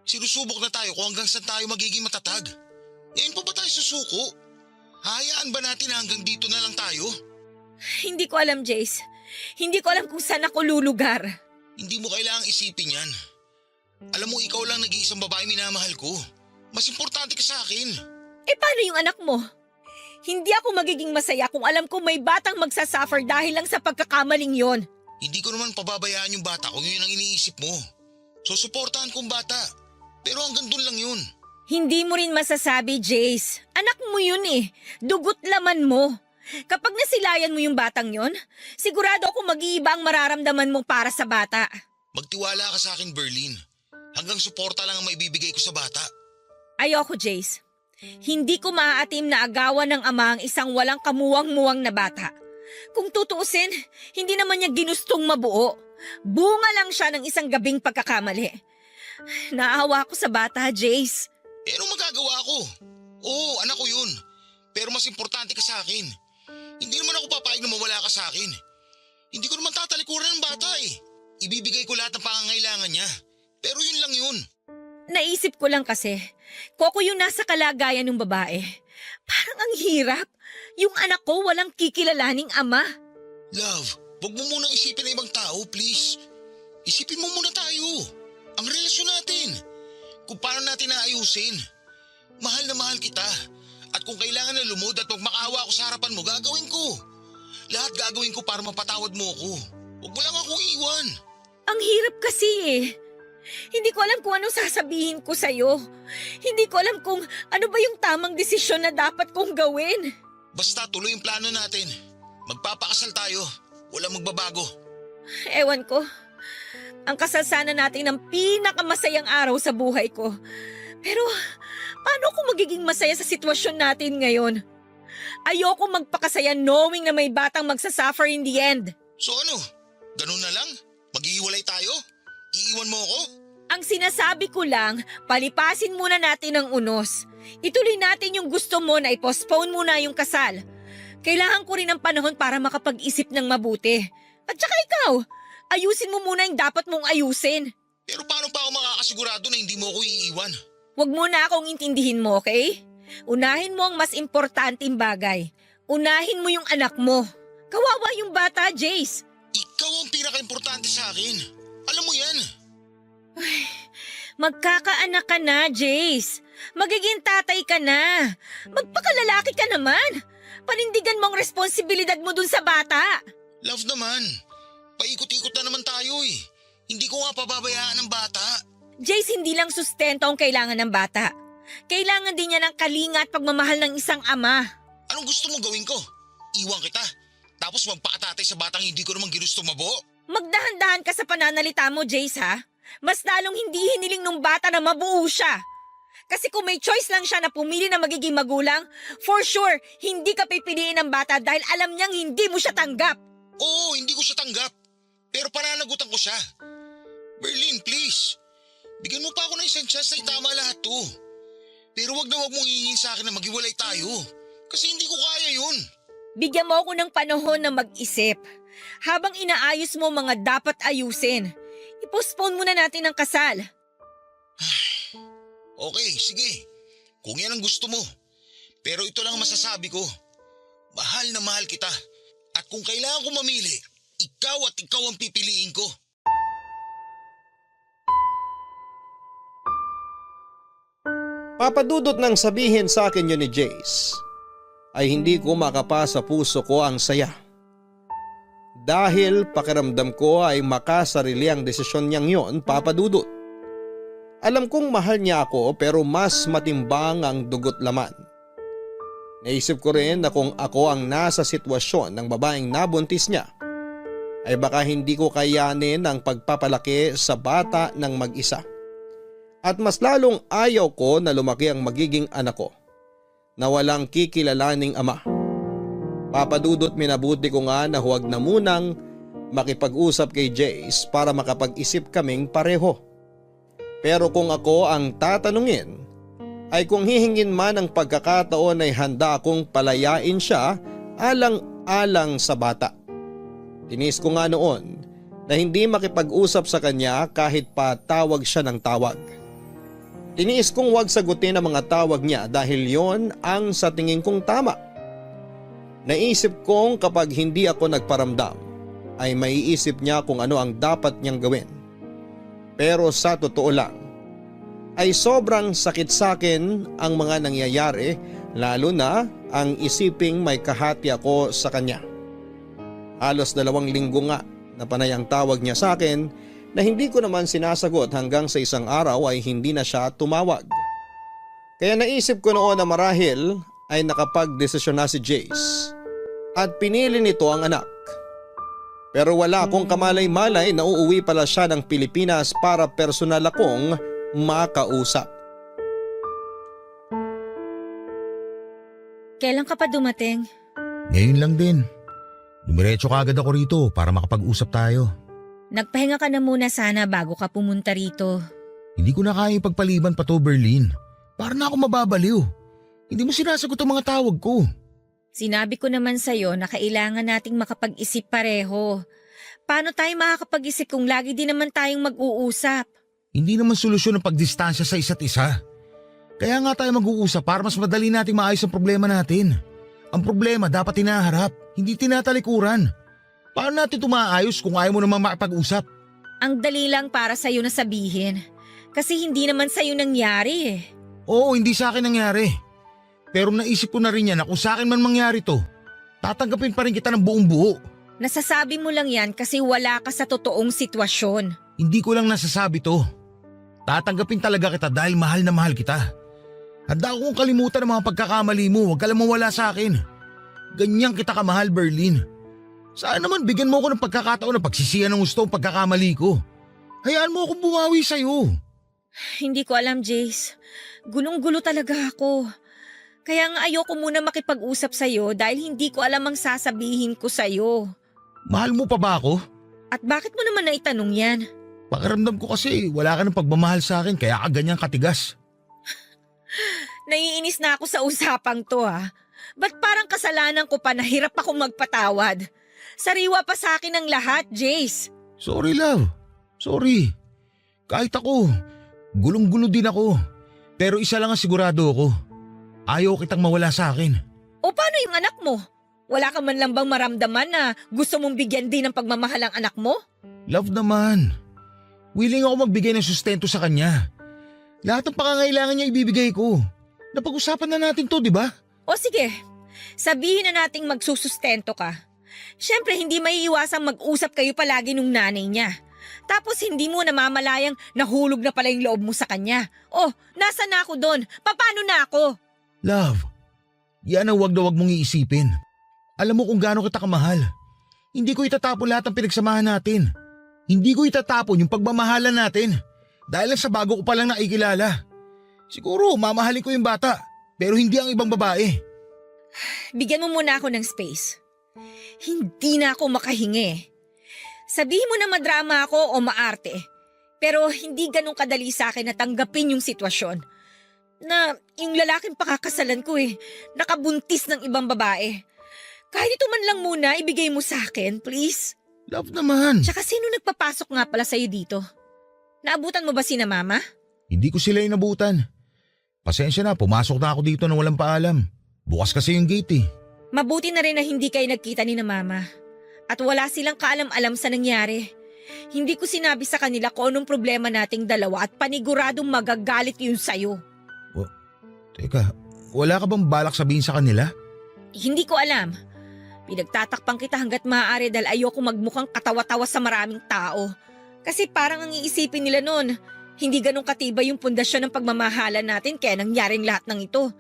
Sinusubok na tayo kung hanggang saan tayo magiging matatag. Ngayon pa ba tayo susuko? Hayaan ba natin na hanggang dito na lang tayo? Hindi ko alam, Jace. Hindi ko alam kung saan ako lulugar. Hindi mo kailangang isipin yan. Alam mo, ikaw lang nag-iisang babae minamahal ko. Mas importante ka sa akin. Eh paano yung anak mo? Hindi ako magiging masaya kung alam ko may batang magsasuffer dahil lang sa pagkakamaling yon. Hindi ko naman pababayaan yung bata kung yun ang iniisip mo. So suportahan kong bata. Pero hanggang dun lang yun. Hindi mo rin masasabi, Jace. Anak mo yun eh. Dugot laman mo. Kapag nasilayan mo yung batang yon, sigurado ako mag-iiba ang mararamdaman mo para sa bata. Magtiwala ka sa akin, Berlin. Hanggang suporta lang ang maibibigay ko sa bata. Ayoko, Jace. Hindi ko maaatim na agawan ng ama ang isang walang kamuwang-muwang na bata. Kung tutuusin, hindi naman niya ginustong mabuo. Bunga lang siya ng isang gabing pagkakamali. Naawa ako sa bata, Jace. Eh anong magagawa ko? Oo, anak ko yun. Pero mas importante ka sa akin. Hindi naman ako papayag na mawala ka sa akin. Hindi ko naman tatalikuran ng bata eh. Ibibigay ko lahat ng pangangailangan niya. Pero yun lang yun. Naisip ko lang kasi, Koko yung nasa kalagayan ng babae. Parang ang hirap. Yung anak ko walang kikilalaning ama. Love, wag mo munang isipin ng ibang tao, please. Isipin mo muna tayo. Ang relasyon natin. Kung paano natin naayusin. Mahal na mahal kita. At kung kailangan na lumod at magmakaawa ako sa harapan mo, gagawin ko. Lahat gagawin ko para mapatawad mo ako. Huwag mo lang akong iwan. Ang hirap kasi eh. Hindi ko alam kung anong sasabihin ko sa'yo. Hindi ko alam kung ano ba yung tamang desisyon na dapat kong gawin. Basta tuloy yung plano natin. Magpapakasal tayo. Walang magbabago. Ewan ko. Ang kasal sana natin ang pinakamasayang araw sa buhay ko. Pero paano ako magiging masaya sa sitwasyon natin ngayon? Ayoko magpakasaya knowing na may batang magsasuffer in the end. So ano? Ganun na lang? Maghihiwalay tayo? Iiwan mo ako? Ang sinasabi ko lang, palipasin muna natin ang unos. Ituloy natin yung gusto mo na i-postpone muna yung kasal. Kailangan ko rin ng panahon para makapag-isip ng mabuti. At saka ikaw, ayusin mo muna yung dapat mong ayusin. Pero paano pa ako makakasigurado na hindi mo ako iiwan? Huwag mo na akong intindihin mo, okay? Unahin mo ang mas importanteng bagay. Unahin mo yung anak mo. Kawawa yung bata, Jace. Ikaw ang pinaka-importante sa akin. Alam mo yan. Magkakaanak ka na, Jace. Magiging tatay ka na. Magpakalalaki ka naman. Panindigan mo ang responsibilidad mo dun sa bata. Love naman. Paikot-ikot na naman tayo eh. Hindi ko nga pababayaan ng bata. Jace, hindi lang sustento ang kailangan ng bata. Kailangan din niya ng kalinga at pagmamahal ng isang ama. Anong gusto mong gawin ko? Iwan kita. Tapos magpakatatay sa batang hindi ko naman ginusto mabuo? Magdahan-dahan ka sa pananalita mo, Jace, ha? Mas lalong hindi hiniling nung bata na mabuo siya. Kasi kung may choice lang siya na pumili na magiging magulang, for sure, hindi ka pipiliin ng bata dahil alam niyang hindi mo siya tanggap. Oo, hindi ko siya tanggap. Pero pananagutan ko siya. Berlin, please. Bigyan mo pa ako ng isang chance na itama lahat to. Pero wag na wag mong hihingin sa akin na maghiwalay tayo. Kasi hindi ko kaya yun. Bigyan mo ako ng panahon na mag-isip. Habang inaayos mo mga dapat ayusin, i-postpone muna natin ang kasal. Okay, sige. Kung yan ang gusto mo. Pero ito lang ang masasabi ko. Mahal na mahal kita. At kung kailangan ko mamili, ikaw at ikaw ang pipiliin ko. Papadudot nang sabihin sa akin yun ni Jace, ay hindi ko makapa sa puso ko ang saya. Dahil pakiramdam ko ay makasarili ang desisyon niyang yon, Papadudot. Alam kong mahal niya ako pero mas matimbang ang dugot laman. Naisip ko rin na kung ako ang nasa sitwasyon ng babaeng nabuntis niya, ay baka hindi ko kayanin ang pagpapalaki sa bata ng mag-isa. At mas lalong ayaw ko na lumaki ang magiging anak ko na walang kikilalaning ama. Papadudot, minabuti ko nga na huwag na munang makipag-usap kay Jace para makapag-isip kaming pareho. Pero kung ako ang tatanungin, ay kung hihingin man ang pagkakataon ay handa akong palayain siya alang-alang sa bata. Tinis ko nga noon na hindi makipag-usap sa kanya kahit pa tawag siya ng tawag. Tiniis kong huwag sagutin ang mga tawag niya dahil yon ang sa tingin kong tama. Naisip kong kapag hindi ako nagparamdam ay maiisip niya kung ano ang dapat niyang gawin. Pero sa totoo lang ay sobrang sakit sa akin ang mga nangyayari, lalo na ang isiping may kahati ako sa kanya. Halos 2 linggo nga na panay ang tawag niya sa akin na hindi ko naman sinasagot hanggang sa isang araw ay hindi na siya tumawag. Kaya naisip ko noon na marahil ay nakapag-desisyon na si Jace at pinili nito ang anak. Pero wala akong kamalay-malay na uuwi pala siya ng Pilipinas para personal akong makausap. Kailan ka pa dumating? Ngayon lang din. Dumiretso ka agad ako rito para makapag-usap tayo. Nagpahinga ka na muna sana bago ka pumunta rito. Hindi ko na kaya pagpaliban pa to, Berlin. Para na ako mababaliw. Hindi mo sinasagot ang mga tawag ko. Sinabi ko naman sa'yo na kailangan nating makapag-isip pareho. Paano tayo makakapag-isip kung lagi din naman tayong mag-uusap? Hindi naman solusyon ang pagdistansya sa isa't isa. Kaya nga tayo mag-uusap para mas madali nating maayos ang problema natin. Ang problema dapat tinaharap, hindi tinatalikuran. Paano natin tumaayos kung ayaw mo naman makipag-usap? Ang dali lang para sa'yo na sabihin. Kasi hindi naman sa'yo nangyari eh. Oo, hindi sa akin nangyari. Pero naisip ko na rin yan na kung sa akin man mangyari to, tatanggapin pa rin kita ng buong buo. Nasasabi mo lang yan kasi wala ka sa totoong sitwasyon. Hindi ko lang nasasabi to. Tatanggapin talaga kita dahil mahal na mahal kita. Handa akong kalimutan ang mga pagkakamali mo, huwag ka lang mawala sa akin. Ganyan kita kamahal, Berlin. Saan naman bigyan mo ako ng pagkakataon na pagsisiyan ng gusto ang pagkakamali ko. Hayaan mo akong bumawi sa'yo. Hindi ko alam, Jace. Gulong-gulo talaga ako. Kaya nga ayoko muna makipag-usap sa'yo dahil hindi ko alam ang sasabihin ko sa'yo. Mahal mo pa ba ako? At bakit mo naman naitanong yan? Pakiramdam ko kasi wala ka ng pagmamahal sa akin kaya ka ganyan katigas. Naiinis na ako sa usapang to ha. Ba't parang kasalanan ko pa na hirap akong magpatawad? Sariwa pa sa akin ang lahat, Jace. Sorry, love. Sorry. Kahit ako, gulong-gulo din ako. Pero isa lang ang sigurado ako. Ayaw kitang mawala sa akin. O paano yung anak mo? Wala ka man lang bang maramdaman na gusto mong bigyan din ng pagmamahal ang anak mo? Love naman. Willing ako magbigay ng sustento sa kanya. Lahat ng pangangailangan niya ibibigay ko. Napag-usapan na natin to, di ba? O sige, sabihin na nating magsusustento ka. Siyempre hindi maiiwasang mag-usap kayo palagi nung nanay niya. Tapos hindi mo namamalayang nahulog na pala yung loob mo sa kanya. Oh, nasa na ako doon? Paano na ako? Love, yan ang wag na wag mong iisipin. Alam mo kung gaano kita kamahal. Hindi ko itatapon lahat ng pinagsamahan natin. Hindi ko itatapon yung pagmamahalan natin. Dahil lang sa bago ko palang nakikilala. Siguro mamahalin ko yung bata, pero hindi ang ibang babae. Bigyan mo muna ako ng space. Hindi na ako makahingi. Sabihin mo na madrama ako o maarte. Pero hindi ganun kadali sa akin na tanggapin yung sitwasyon. Na yung lalaking pakakasalan ko nakabuntis ng ibang babae. Kahit ito man lang muna, ibigay mo sa akin, please. Love naman. Tsaka sino nagpapasok nga pala sa'yo dito? Naabutan mo ba sina mama? Hindi ko sila inabutan. Pasensya na, pumasok na ako dito nang walang paalam. Bukas kasi yung gate eh. Mabuti na rin na hindi kayo nagkita ni na mama. At wala silang kaalam-alam sa nangyari. Hindi ko sinabi sa kanila kung anong problema nating dalawa at paniguradong magagalit yun sa'yo. Teka, wala ka bang balak sabihin sa kanila? Hindi ko alam. Pinagtatakpang kita hanggat maaari dahil ayoko magmukhang katawa-tawa sa maraming tao. Kasi parang ang iisipin nila nun, hindi ganun katibay yung pundasyon ng pagmamahalan natin kaya nangyaring lahat ng ito.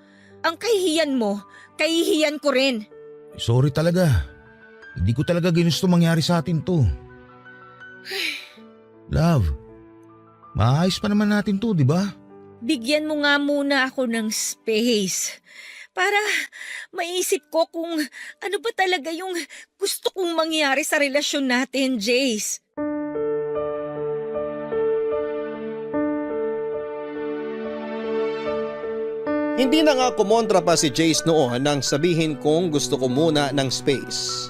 Ang kahihiyan mo, kahihiyan ko rin. Sorry talaga. Hindi ko talaga ginusto mangyari sa atin to. Love, maayos pa naman natin to, di ba? Bigyan mo nga muna ako ng space para maisip ko kung ano ba talaga yung gusto kong mangyari sa relasyon natin, Jace. Hindi na nga kumontra pa si Jace noon nang sabihin kong gusto ko muna ng space.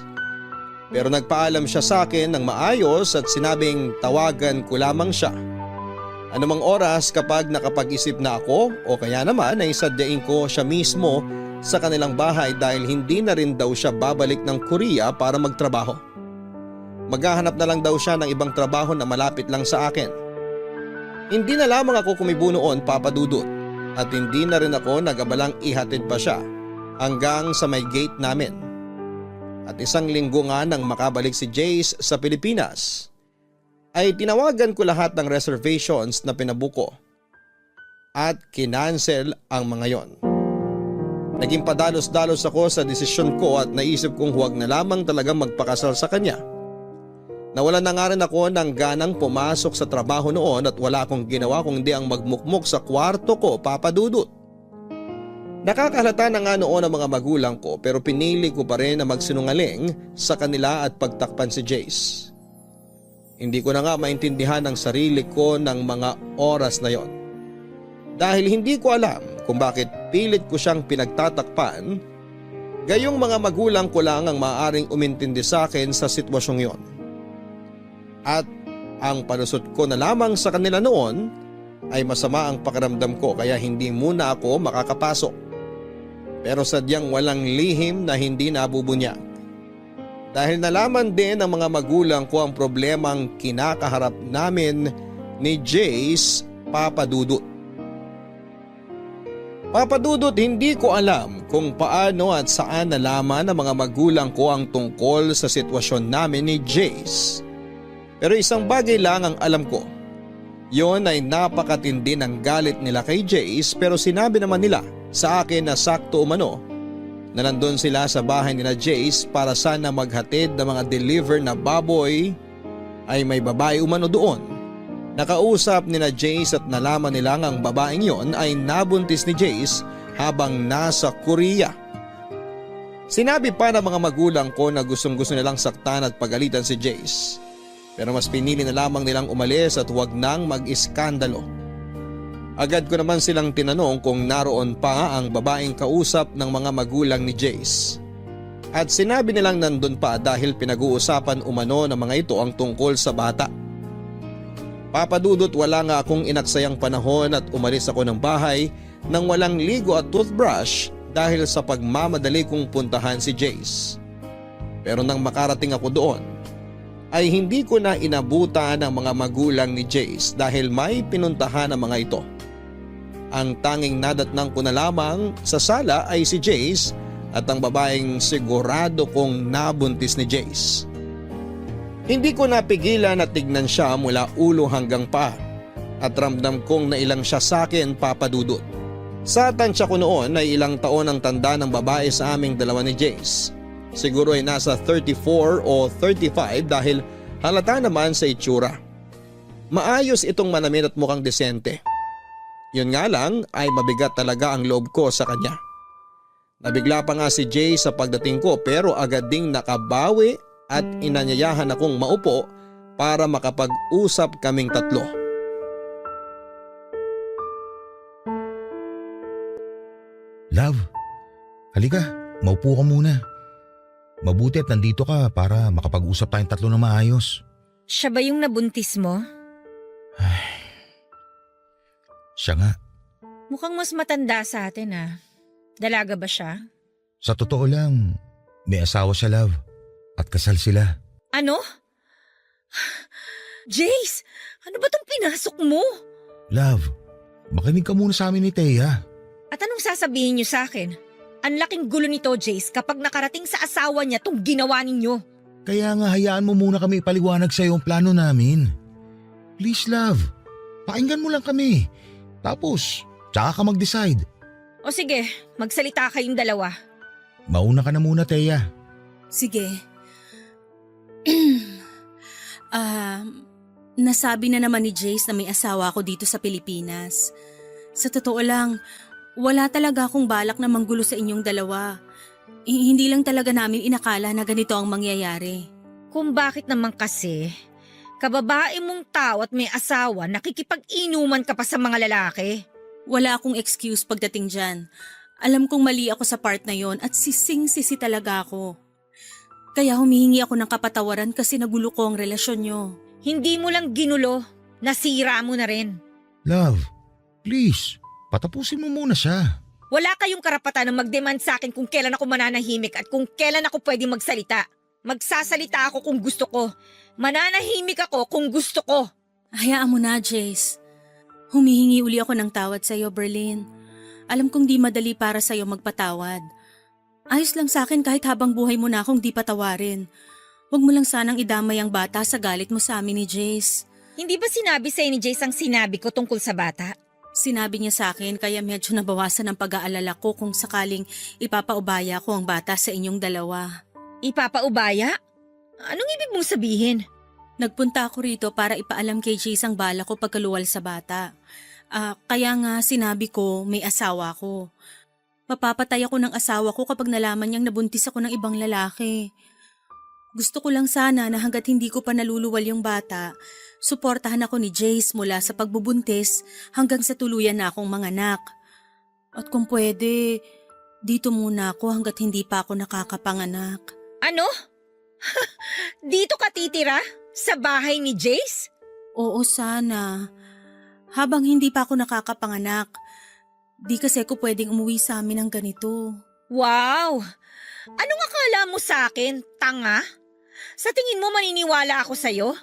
Pero nagpaalam siya sa akin ng maayos at sinabing tawagan ko lamang siya. Anumang oras kapag nakapag-isip na ako o kaya naman ay sadyain ko siya mismo sa kanilang bahay dahil hindi na rin daw siya babalik ng Korea para magtrabaho. Maghahanap na lang daw siya ng ibang trabaho na malapit lang sa akin. Hindi na lamang ako kumibo noon, Papa Dudut, at hindi na rin ako nagabalang ihatid pa siya hanggang sa may gate namin. At 1 linggo nga nang makabalik si Jace sa Pilipinas, ay tinawagan ko lahat ng reservations na pinabuko at kinansel ang mga yon. Naging padalos-dalos ako sa desisyon ko at naisip kong huwag na lamang talaga magpakasal sa kanya. Nawalan na nga rin ako ng ganang pumasok sa trabaho noon at wala akong ginawa kundi ang magmukmok sa kwarto ko, Papa Dudut. Nakakahalata na nga noon ang mga magulang ko pero pinili ko pa rin na magsinungaling sa kanila at pagtakpan si Jace. Hindi ko na nga maintindihan ang sarili ko ng mga oras na yon. Dahil hindi ko alam kung bakit pilit ko siyang pinagtatakpan, gayong mga magulang ko lang ang maaaring umintindi sa akin sa sitwasyong yon. At ang panusot ko na lamang sa kanila noon ay masama ang pakiramdam ko kaya hindi muna ako makakapasok. Pero sadyang walang lihim na hindi nabubunyag. Dahil nalaman din ng mga magulang ko ang problemang kinakaharap namin ni Jace, Papa Dudut. Papa Dudut, hindi ko alam kung paano at saan nalaman ng mga magulang ko ang tungkol sa sitwasyon namin ni Jace. Pero isang bagay lang ang alam ko. Yon ay napakatindi ng galit nila kay Jace pero sinabi naman nila sa akin na sakto umano na nandun sila sa bahay nila Jace para sana maghatid ng mga deliver na baboy ay may babae umano doon. Nakausap nila Jace at nalaman nila ang babaeng yon ay nabuntis ni Jace habang nasa Korea. Sinabi pa ng mga magulang ko na gustong-gusto nilang saktan at pagalitan si Jace. Pero mas pinili na lamang nilang umalis at huwag nang mag-iskandalo. Agad ko naman silang tinanong kung naroon pa nga ang babaeng kausap ng mga magulang ni Jace. At sinabi nilang nandun pa dahil pinag-uusapan umano ng mga ito ang tungkol sa bata. Papa Dudut, wala nga akong inaksayang panahon at umalis ako ng bahay nang walang ligo at toothbrush dahil sa pagmamadali kong puntahan si Jace. Pero nang makarating ako doon, ay hindi ko na inabutan ang mga magulang ni Jace dahil may pinuntahan ang mga ito. Ang tanging nadatnang ko na lamang sa sala ay si Jace at ang babaeng sigurado kong nabuntis ni Jace. Hindi ko napigilan at tignan siya mula ulo hanggang paa at ramdam kong nailang siya sa akin, Papa Dudut. Sa tansya ko noon ay ilang taon ang tanda ng babae sa aming dalawa ni Jace. Siguro ay nasa 34 o 35 dahil halata naman sa itsura. Maayos itong manamin at mukhang desente. Yun nga lang ay mabigat talaga ang loob ko sa kanya. Nabigla pa nga si Jay sa pagdating ko pero agad ding nakabawi at inanyayahan akong maupo para makapag-usap kaming tatlo. Love, halika, maupo ka muna. Mabuti at nandito ka para makapag-usap tayong tatlo ng maayos. Siya ba yung nabuntis mo? Siya nga. Mukhang mas matanda sa atin ah. Dalaga ba siya? Sa totoo lang, may asawa siya, love. At kasal sila. Ano? Jace, ano ba tong pinasok mo? Love, makinig ka muna sa amin ni Thea. At anong sasabihin niyo sa akin? Ang laking gulo nito, Jace, kapag nakarating sa asawa niya tong ginawa ninyo. Kaya nga hayaan mo muna kami ipaliwanag sa'yo ang plano namin. Please love, pakinggan mo lang kami. Tapos, tsaka ka mag-decide. O sige, magsalita kayong dalawa. Mauna ka na muna, Teya. Sige. Nasabi na naman ni Jace na may asawa ako dito sa Pilipinas. Sa totoo lang, wala talaga akong balak na manggulo sa inyong dalawa. Hindi lang talaga namin inakala na ganito ang mangyayari. Kung bakit naman kasi, kababae mong tao at may asawa, nakikipag-inuman ka pa sa mga lalaki. Wala akong excuse pagdating dyan. Alam kong mali ako sa part na yon at sising-sisi talaga ako. Kaya humihingi ako ng kapatawaran kasi nagulo ko ang relasyon nyo. Hindi mo lang ginulo, nasira mo na rin. Love, please, patapusin mo muna siya. Wala kayong karapatan na mag-demand sa akin kung kailan ako mananahimik at kung kailan ako pwede magsalita. Magsasalita ako kung gusto ko. Mananahimik ako kung gusto ko. Hayaan mo na, Jace. Humihingi uli ako ng tawad sa'yo, Berlin. Alam kong di madali para sa'yo magpatawad. Ayos lang sa akin kahit habang buhay mo na akong di patawarin. Huwag mo lang sanang idamay ang bata sa galit mo sa amin ni Jace. Hindi ba sinabi sa'yo ni Jace ang sinabi ko tungkol sa bata? Sinabi niya sa akin kaya medyo nabawasan ang pag-aalala ko kung sakaling ipapaubaya ko ang bata sa inyong dalawa. Ipapaubaya? Anong ibig mong sabihin? Nagpunta ako rito para ipaalam kay Jace ang bala ko pagkaluwal sa bata. Kaya nga sinabi ko may asawa ko. Mapapatay ako ng asawa ko kapag nalaman niyang nabuntis ako ng ibang lalaki. Gusto ko lang sana na hanggat hindi ko pa naluluwal yung bata, suportahan ako ni Jace mula sa pagbubuntis hanggang sa tuluyan na akong manganak. At kung pwede, dito muna ako hanggat hindi pa ako nakakapanganak. Ano? Dito ka titira? Sa bahay ni Jace? Oo sana. Habang hindi pa ako nakakapanganak, di kasi ako pwedeng umuwi sa amin ng ganito. Wow! Anong akala mo sa akin? Tanga? Sa tingin mo maniniwala ako sa'yo?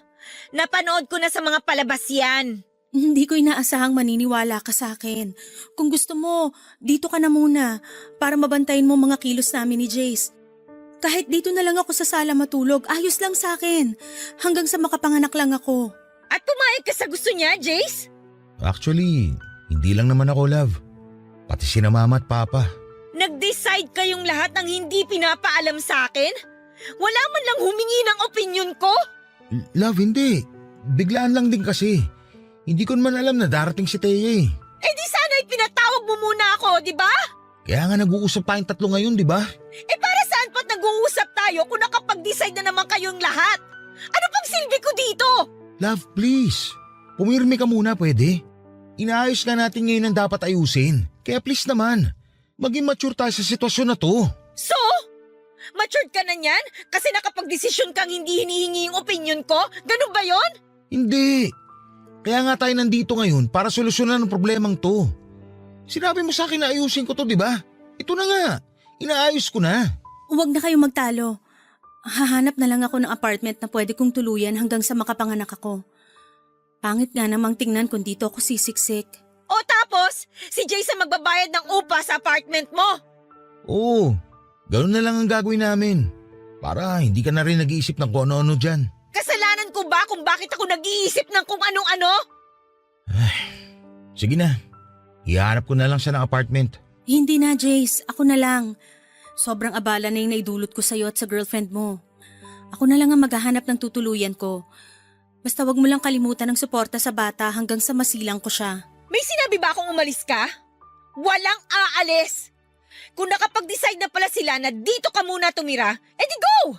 Napanood ko na sa mga palabas yan. Hindi ko inaasahang maniniwala ka sa akin. Kung gusto mo, dito ka na muna para mabantayin mo mga kilos namin ni Jace. Kahit dito na lang ako sa sala matulog, ayos lang sa akin. Hanggang sa makapanganak lang ako. At pumayag ka sa gusto niya, Jace? Actually, hindi lang naman ako, love. Pati sina mama at papa. Nag-decide kayong lahat ng hindi pinapaalam sa akin? Wala man lang humingi ng opinyon ko? Love, hindi. Biglaan lang din kasi. Hindi ko naman alam na darating si Teya eh. Eh di sana'y pinatawag mo muna ako, di ba? Kaya nga nag-uusap tayong tatlo ngayon, di ba? Eh para saan pa't nag-uusap tayo kung nakapag-decide na naman kayong lahat? Ano pang silbi ko dito? Love, please. Pumirmi ka muna, pwede? Inaayos nga natin ngayon ang dapat ayusin. Kaya please naman, maging mature tayo sa sitwasyon na to. So? Matured ka na niyan? Kasi nakapag-desisyon kang hindi hinihingi yung opinion ko? Ganun ba yon? Hindi. Kaya nga tayo nandito ngayon para solusyonan ang problemang to. Sinabi mo sa akin na ayusin ko to, di ba? Ito na nga. Inaayos ko na. Huwag na kayong magtalo. Hahanap na lang ako ng apartment na pwede kong tuluyan hanggang sa makapanganak ako. Pangit nga namang tingnan kung dito ako sisiksik. O tapos, si Jason magbabayad ng upa sa apartment mo? Oo, ganun na lang ang gagawin namin. Para hindi ka na rin nag-iisip ng kung ano-ano dyan. Kasalanan ko ba kung bakit ako nag-iisip ng kung anong-ano? Sige na, ihanap ko na lang siya ng apartment. Hindi na, Jace. Ako na lang. Sobrang abala na yung naidulot ko sa'yo at sa girlfriend mo. Ako na lang ang maghahanap ng tutuluyan ko. Basta wag mo lang kalimutan ng suporta sa bata hanggang sa masilang ko siya. May sinabi ba akong umalis ka? Walang aalis! Kung nakapag-decide na pala sila na dito ka muna tumira, edi go!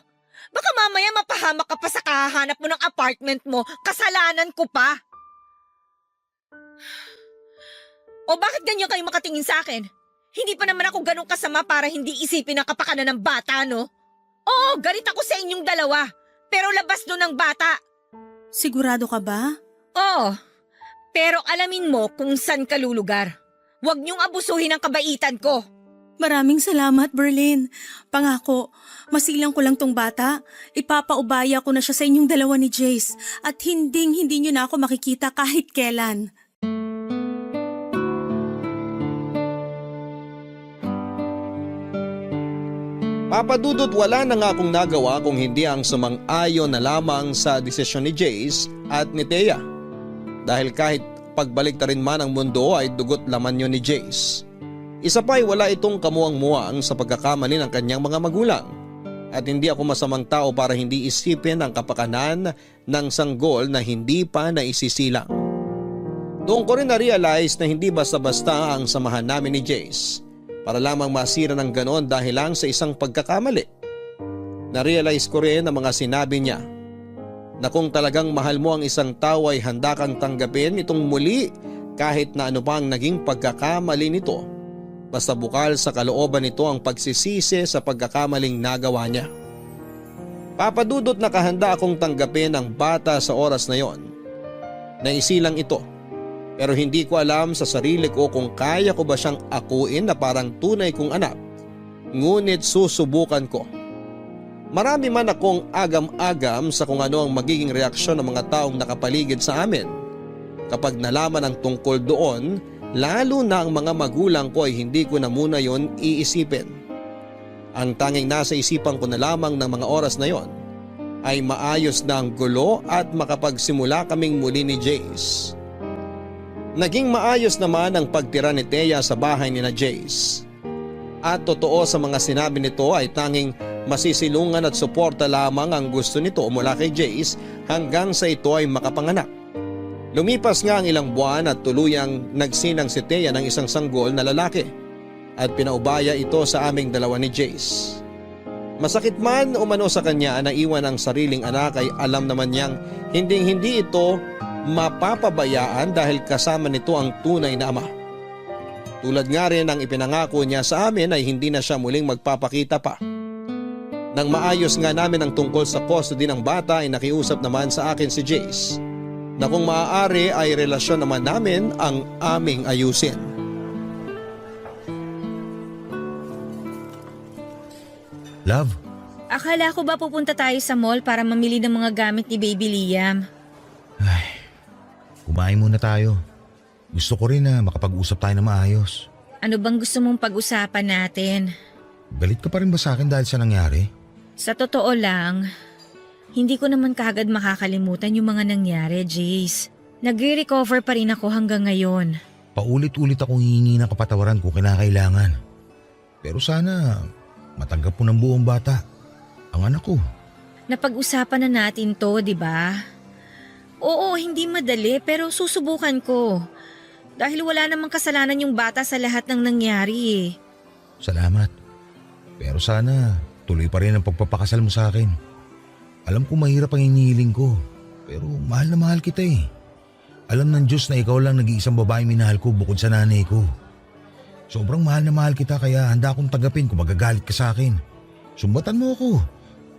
Baka mamaya mapahamak ka pa sa kahahanap mo ng apartment mo, kasalanan ko pa. O bakit ganyan kayo makatingin sa akin? Hindi pa naman ako ganun kasama para hindi isipin ang kapakanan ng bata, no? Oo, galit ako sa inyong dalawa, pero labas doon ng bata. Sigurado ka ba? Oo, pero alamin mo kung saan ka lulugar. Huwag niyong abusuhin ang kabaitan ko. Maraming salamat, Berlin. Pangako, masilang ko lang tong bata. Ipapaubaya ko na siya sa inyong dalawa ni Jace at hindi niyo na ako makikita kahit kailan. Papadudot, wala na nga akong nagawa kung hindi ang sumang-ayon na lamang sa desisyon ni Jace at ni Thea. Dahil kahit pagbalik ta rin man ang mundo ay dugot laman yun ni Jace. Isa pa'y wala itong kamuang-muang sa pagkakamali ng kanyang mga magulang. At hindi ako masamang tao para hindi isipin ang kapakanan ng sanggol na hindi pa naisisilang. Doon ko rin na-realize na hindi basta-basta ang samahan namin ni Jace para lamang masira ng ganon dahil lang sa isang pagkakamali. Na-realize ko rin ang mga sinabi niya na kung talagang mahal mo ang isang tao ay handa kang tanggapin itong muli kahit na ano pa ang naging pagkakamali nito. Basta bukal sa kalooban nito ang pagsisisi sa pagkakamaling nagawa niya. Papadudot na kahanda akong tanggapin ang bata sa oras na yon. Naisilang ito. Pero hindi ko alam sa sarili ko kung kaya ko ba siyang akuin na parang tunay kong anak. Ngunit susubukan ko. Marami man akong agam-agam sa kung ano ang magiging reaksyon ng mga taong nakapaligid sa amin. Kapag nalaman ang tungkol doon, lalo na ang mga magulang ko ay hindi ko na muna yon iisipin. Ang tanging nasa isipan ko na lamang ng mga oras na yon ay maayos na ang gulo at makapagsimula kaming muli ni Jace. Naging maayos naman ang pagtira ni Thea sa bahay ni na Jace. At totoo sa mga sinabi nito ay tanging masisilungan at suporta lamang ang gusto nito mula kay Jace hanggang sa ito ay makapanganak. Lumipas nga ang ilang buwan at tuluyang nagsinang si Thea ng isang sanggol na lalaki at pinaubaya ito sa aming dalawa ni Jace. Masakit man umano sa kanya na iwan ang sariling anak ay alam naman niyang hindi ito mapapabayaan dahil kasama nito ang tunay na ama. Tulad nga rin ang ipinangako niya sa amin ay hindi na siya muling magpapakita pa. Nang maayos nga namin ang tungkol sa custody ng bata ay nakiusap naman sa akin si Jace na kung maaari ay relasyon naman namin ang aming ayusin. Love, Akala ko ba pupunta tayo sa mall para mamili ng mga gamit ni Baby Liam? kumain muna tayo. Gusto ko rin na makapag-usap tayo na maayos. Ano bang gusto mong pag-usapan natin? Galit ka pa rin ba sa akin dahil sa nangyari? Sa totoo lang, hindi ko naman kaagad makakalimutan yung mga nangyari, Jace. Nagre-recover pa rin ako hanggang ngayon. Paulit-ulit akong hihingi ng kapatawaran kung kinakailangan. Pero sana matanggap mo ng buong bata. Ang anak ko. Napag-usapan na natin to, di ba? Oo, hindi madali pero susubukan ko. Dahil wala namang kasalanan yung bata sa lahat ng nangyari eh. Salamat. Pero sana tuloy pa rin ang pagpapakasal mo sa akin. Alam ko mahirap ang hinihiling ko. Pero mahal na mahal kita eh. Alam ng Diyos na ikaw lang nag-iisang babaeng minahal ko bukod sa nanay ko. Sobrang mahal na mahal kita kaya handa akong tanggapin kung magagalit ka sa akin. Sumbatan mo ako.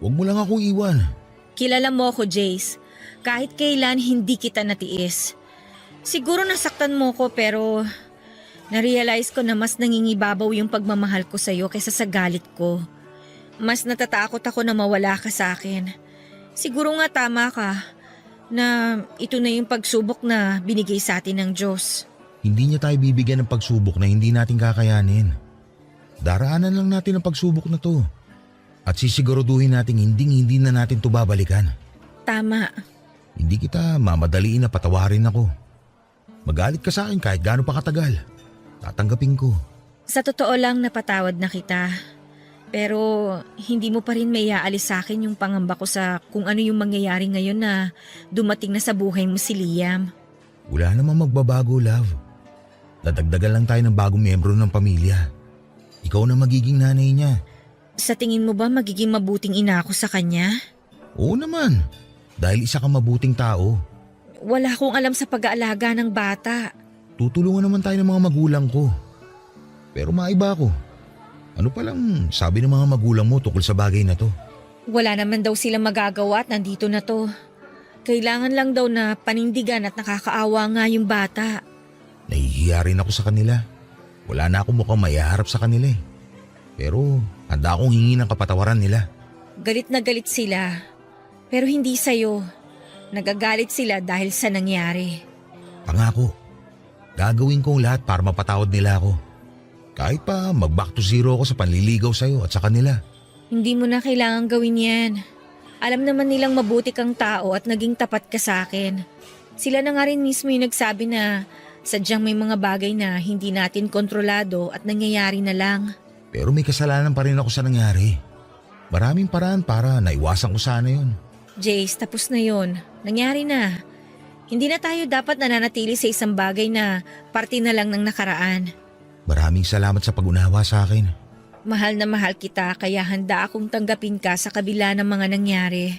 Huwag mo lang ako iwan. Kilala mo ako, Jace. Kahit kailan hindi kita natiis. Siguro nasaktan mo ko pero na-realize ko na mas nangingibabaw yung pagmamahal ko sa'yo kaysa sa galit ko. Mas natatakot ako na mawala ka sa akin. Siguro nga tama ka na ito na yung pagsubok na binigay sa atin ng Diyos. Hindi niya tayo bibigyan ng pagsubok na hindi natin kakayanin. Daraanan lang natin ang pagsubok na to. At sisiguraduhin natin hindi na natin to babalikan. Tama. Hindi kita mamadaliin na patawarin ako. Magalit ka sa akin kahit gaano pa katagal. Tatanggapin ko. Sa totoo lang napatawad na kita. Pero hindi mo pa rin may aalis sa akin yung pangamba ko sa kung ano yung mangyayari ngayon na dumating na sa buhay mo si Liam. Wala namang magbabago, love. Dadagdagan lang tayo ng bagong miyembro ng pamilya. Ikaw na magiging nanay niya. Sa tingin mo ba magiging mabuting ina ako sa kanya? Oo naman. Dahil isa kang mabuting tao. Wala akong alam sa pag-aalaga ng bata. Tutulungan naman tayo ng mga magulang ko. Pero maiba ako. Ano palang sabi ng mga magulang mo tungkol sa bagay na to? Wala naman daw sila magagawa at nandito na to. Kailangan lang daw na panindigan at nakakaawa nga yung bata. Nahihiya rin ako sa kanila. Wala na akong mukhang maiharap sa kanila eh. Pero handa akong hingi ng kapatawaran nila. Galit na galit sila. Pero hindi sa'yo. Nagagalit sila dahil sa nangyari. Pangako, gagawin ko ang lahat para mapatawad nila ako. Kahit pa mag-back to zero ako sa panliligaw sa'yo at sa kanila. Hindi mo na kailangan gawin yan. Alam naman nilang mabuti kang tao at naging tapat ka sa akin. Sila na nga rin mismo yung nagsabi na sadyang may mga bagay na hindi natin kontrolado at nangyayari na lang. Pero may kasalanan pa rin ako sa nangyari. Maraming paraan para naiwasan ko sana yun. Jace, tapos na yon. Nangyari na. Hindi na tayo dapat nananatili sa isang bagay na parte na lang ng nakaraan. Maraming salamat sa pag-unawa sa akin. Mahal na mahal kita kaya handa akong tanggapin ka sa kabila ng mga nangyari.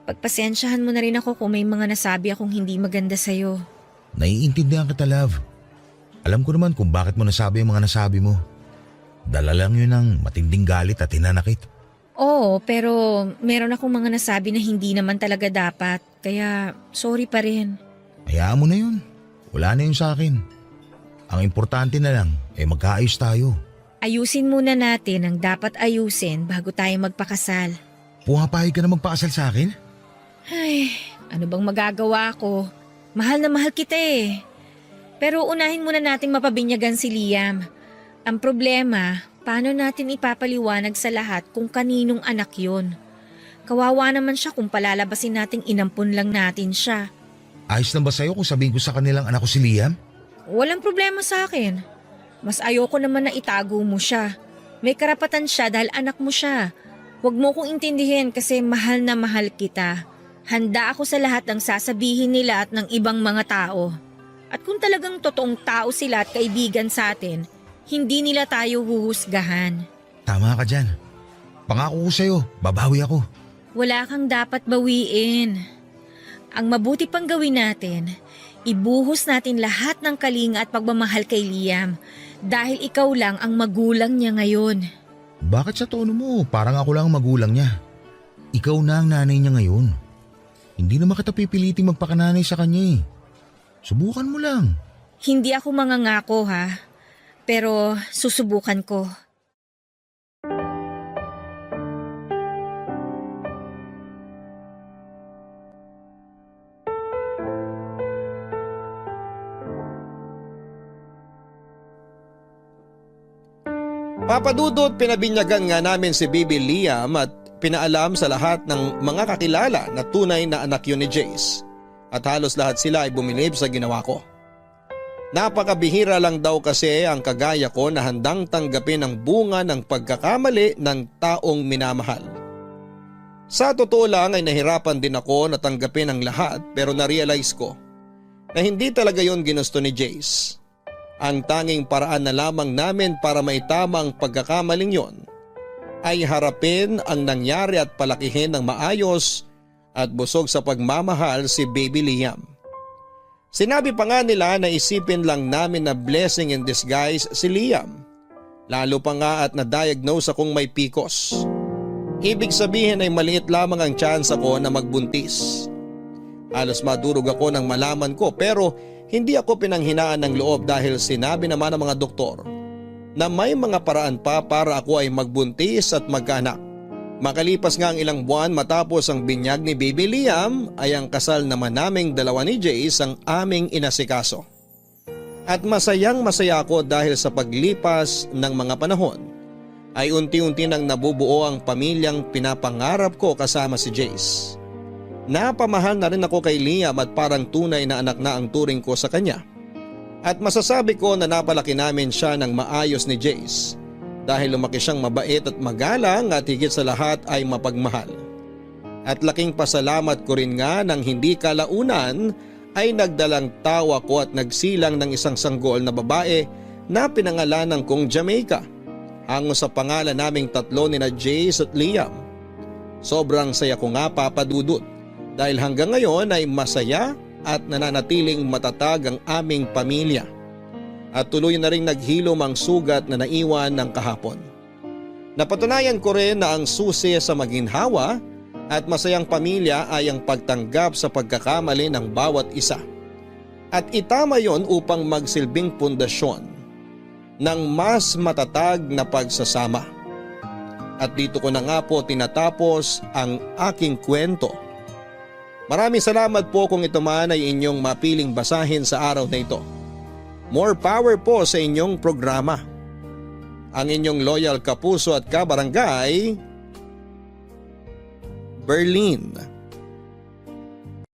Pagpasensyahan mo na rin ako kung may mga nasabi akong hindi maganda sa'yo. Naiintindihan kita, love. Alam ko naman kung bakit mo nasabi ang mga nasabi mo. Dala lang yun ng matinding galit at hinanakit. Oo, pero meron akong mga nasabi na hindi naman talaga dapat. Kaya sorry pa rin. Hayaan mo na yun. Wala na yun sa akin. Ang importante na lang ay magkaayos tayo. Ayusin muna natin ang dapat ayusin bago tayo magpakasal. Pumapayag ka na magpakasal sa akin? Ay, ano bang magagawa ko? Mahal na mahal kita eh. Pero unahin muna nating mapabinyagan si Liam. Ang problema, paano natin ipapaliwanag sa lahat kung kaninong anak yon? Kawawa naman siya kung palalabasin nating inampun lang natin siya. Ayos lang ba sa'yo kung sabihin ko sa kanilang anak ko si Liam? Walang problema sa akin. Mas ayoko naman na itago mo siya. May karapatan siya dahil anak mo siya. Huwag mo kong intindihin kasi mahal na mahal kita. Handa ako sa lahat ng sasabihin nila at ng ibang mga tao. At kung talagang totoong tao sila at kaibigan sa atin, hindi nila tayo huhusgahan. Tama ka dyan. Pangako ko sa'yo, babawi ako. Wala kang dapat bawiin. Ang mabuti pang gawin natin, ibuhos natin lahat ng kalinga at pagmamahal kay Liam dahil ikaw lang ang magulang niya ngayon. Bakit sa tono mo? Parang ako lang ang magulang niya. Ikaw na ang nanay niya ngayon. Hindi naman kita pipiliting magpakananay sa kanya eh. Subukan mo lang. Hindi ako mangangako ha, pero susubukan ko. Papadudot, pinabinyagan nga namin si Bibi Liam at pinaalam sa lahat ng mga kakilala na tunay na anak yun ni Jace. At halos lahat sila ay bumilib sa ginawa ko. Napakabihira lang daw kasi ang kagaya ko na handang tanggapin ang bunga ng pagkakamali ng taong minamahal. Sa totoo lang ay nahirapan din ako na tanggapin ang lahat pero na-realize ko na hindi talaga yon ginusto ni Jace. Ang tanging paraan na lamang namin para maitama ang pagkakamaling yon ay harapin ang nangyari at palakihin ng maayos at busog sa pagmamahal si Baby Liam. Sinabi pa nga nila na isipin lang namin na blessing in disguise si Liam. Lalo pa nga at na-diagnose akong may PCOS. Ibig sabihin ay maliit lamang ang chance ako na magbuntis. Halos madurog ako nang malaman ko pero hindi ako pinanghinaan ng loob dahil sinabi naman ng mga doktor na may mga paraan pa para ako ay magbuntis at magkaanak. Makalipas nga ang ilang buwan matapos ang binyag ni Baby Liam ay ang kasal naman naming dalawa ni Jace ang aming inasikaso. At masayang masaya ako dahil sa paglipas ng mga panahon ay unti-unti nang nabubuo ang pamilyang pinapangarap ko kasama si Jace. Napamahal na rin ako kay Liam at parang tunay na anak na ang turing ko sa kanya. At masasabi ko na napalaki namin siya ng maayos ni Jace dahil lumaki siyang mabait at magalang at higit sa lahat ay mapagmahal. At laking pasalamat ko rin nga nang hindi kalaunan ay nagdalang tawa ko at nagsilang ng isang sanggol na babae na pinangalanan kong Jamaica. Hango sa pangalan naming tatlo ni na Jace at Liam. Sobrang saya ko nga papadudot. Dahil hanggang ngayon ay masaya at nananatiling matatag ang aming pamilya. At tuloy na rin naghilom ang sugat na naiwan ng kahapon. Napatunayan ko rin na ang susi sa maginhawa at masayang pamilya ay ang pagtanggap sa pagkakamali ng bawat isa. At itama yon upang magsilbing pundasyon ng mas matatag na pagsasama. At dito ko na nga po tinatapos ang aking kwento. Maraming salamat po kung ito man ay inyong mapiling basahin sa araw na ito. More power po sa inyong programa. Ang inyong loyal kapuso at kabarangay, Berlin.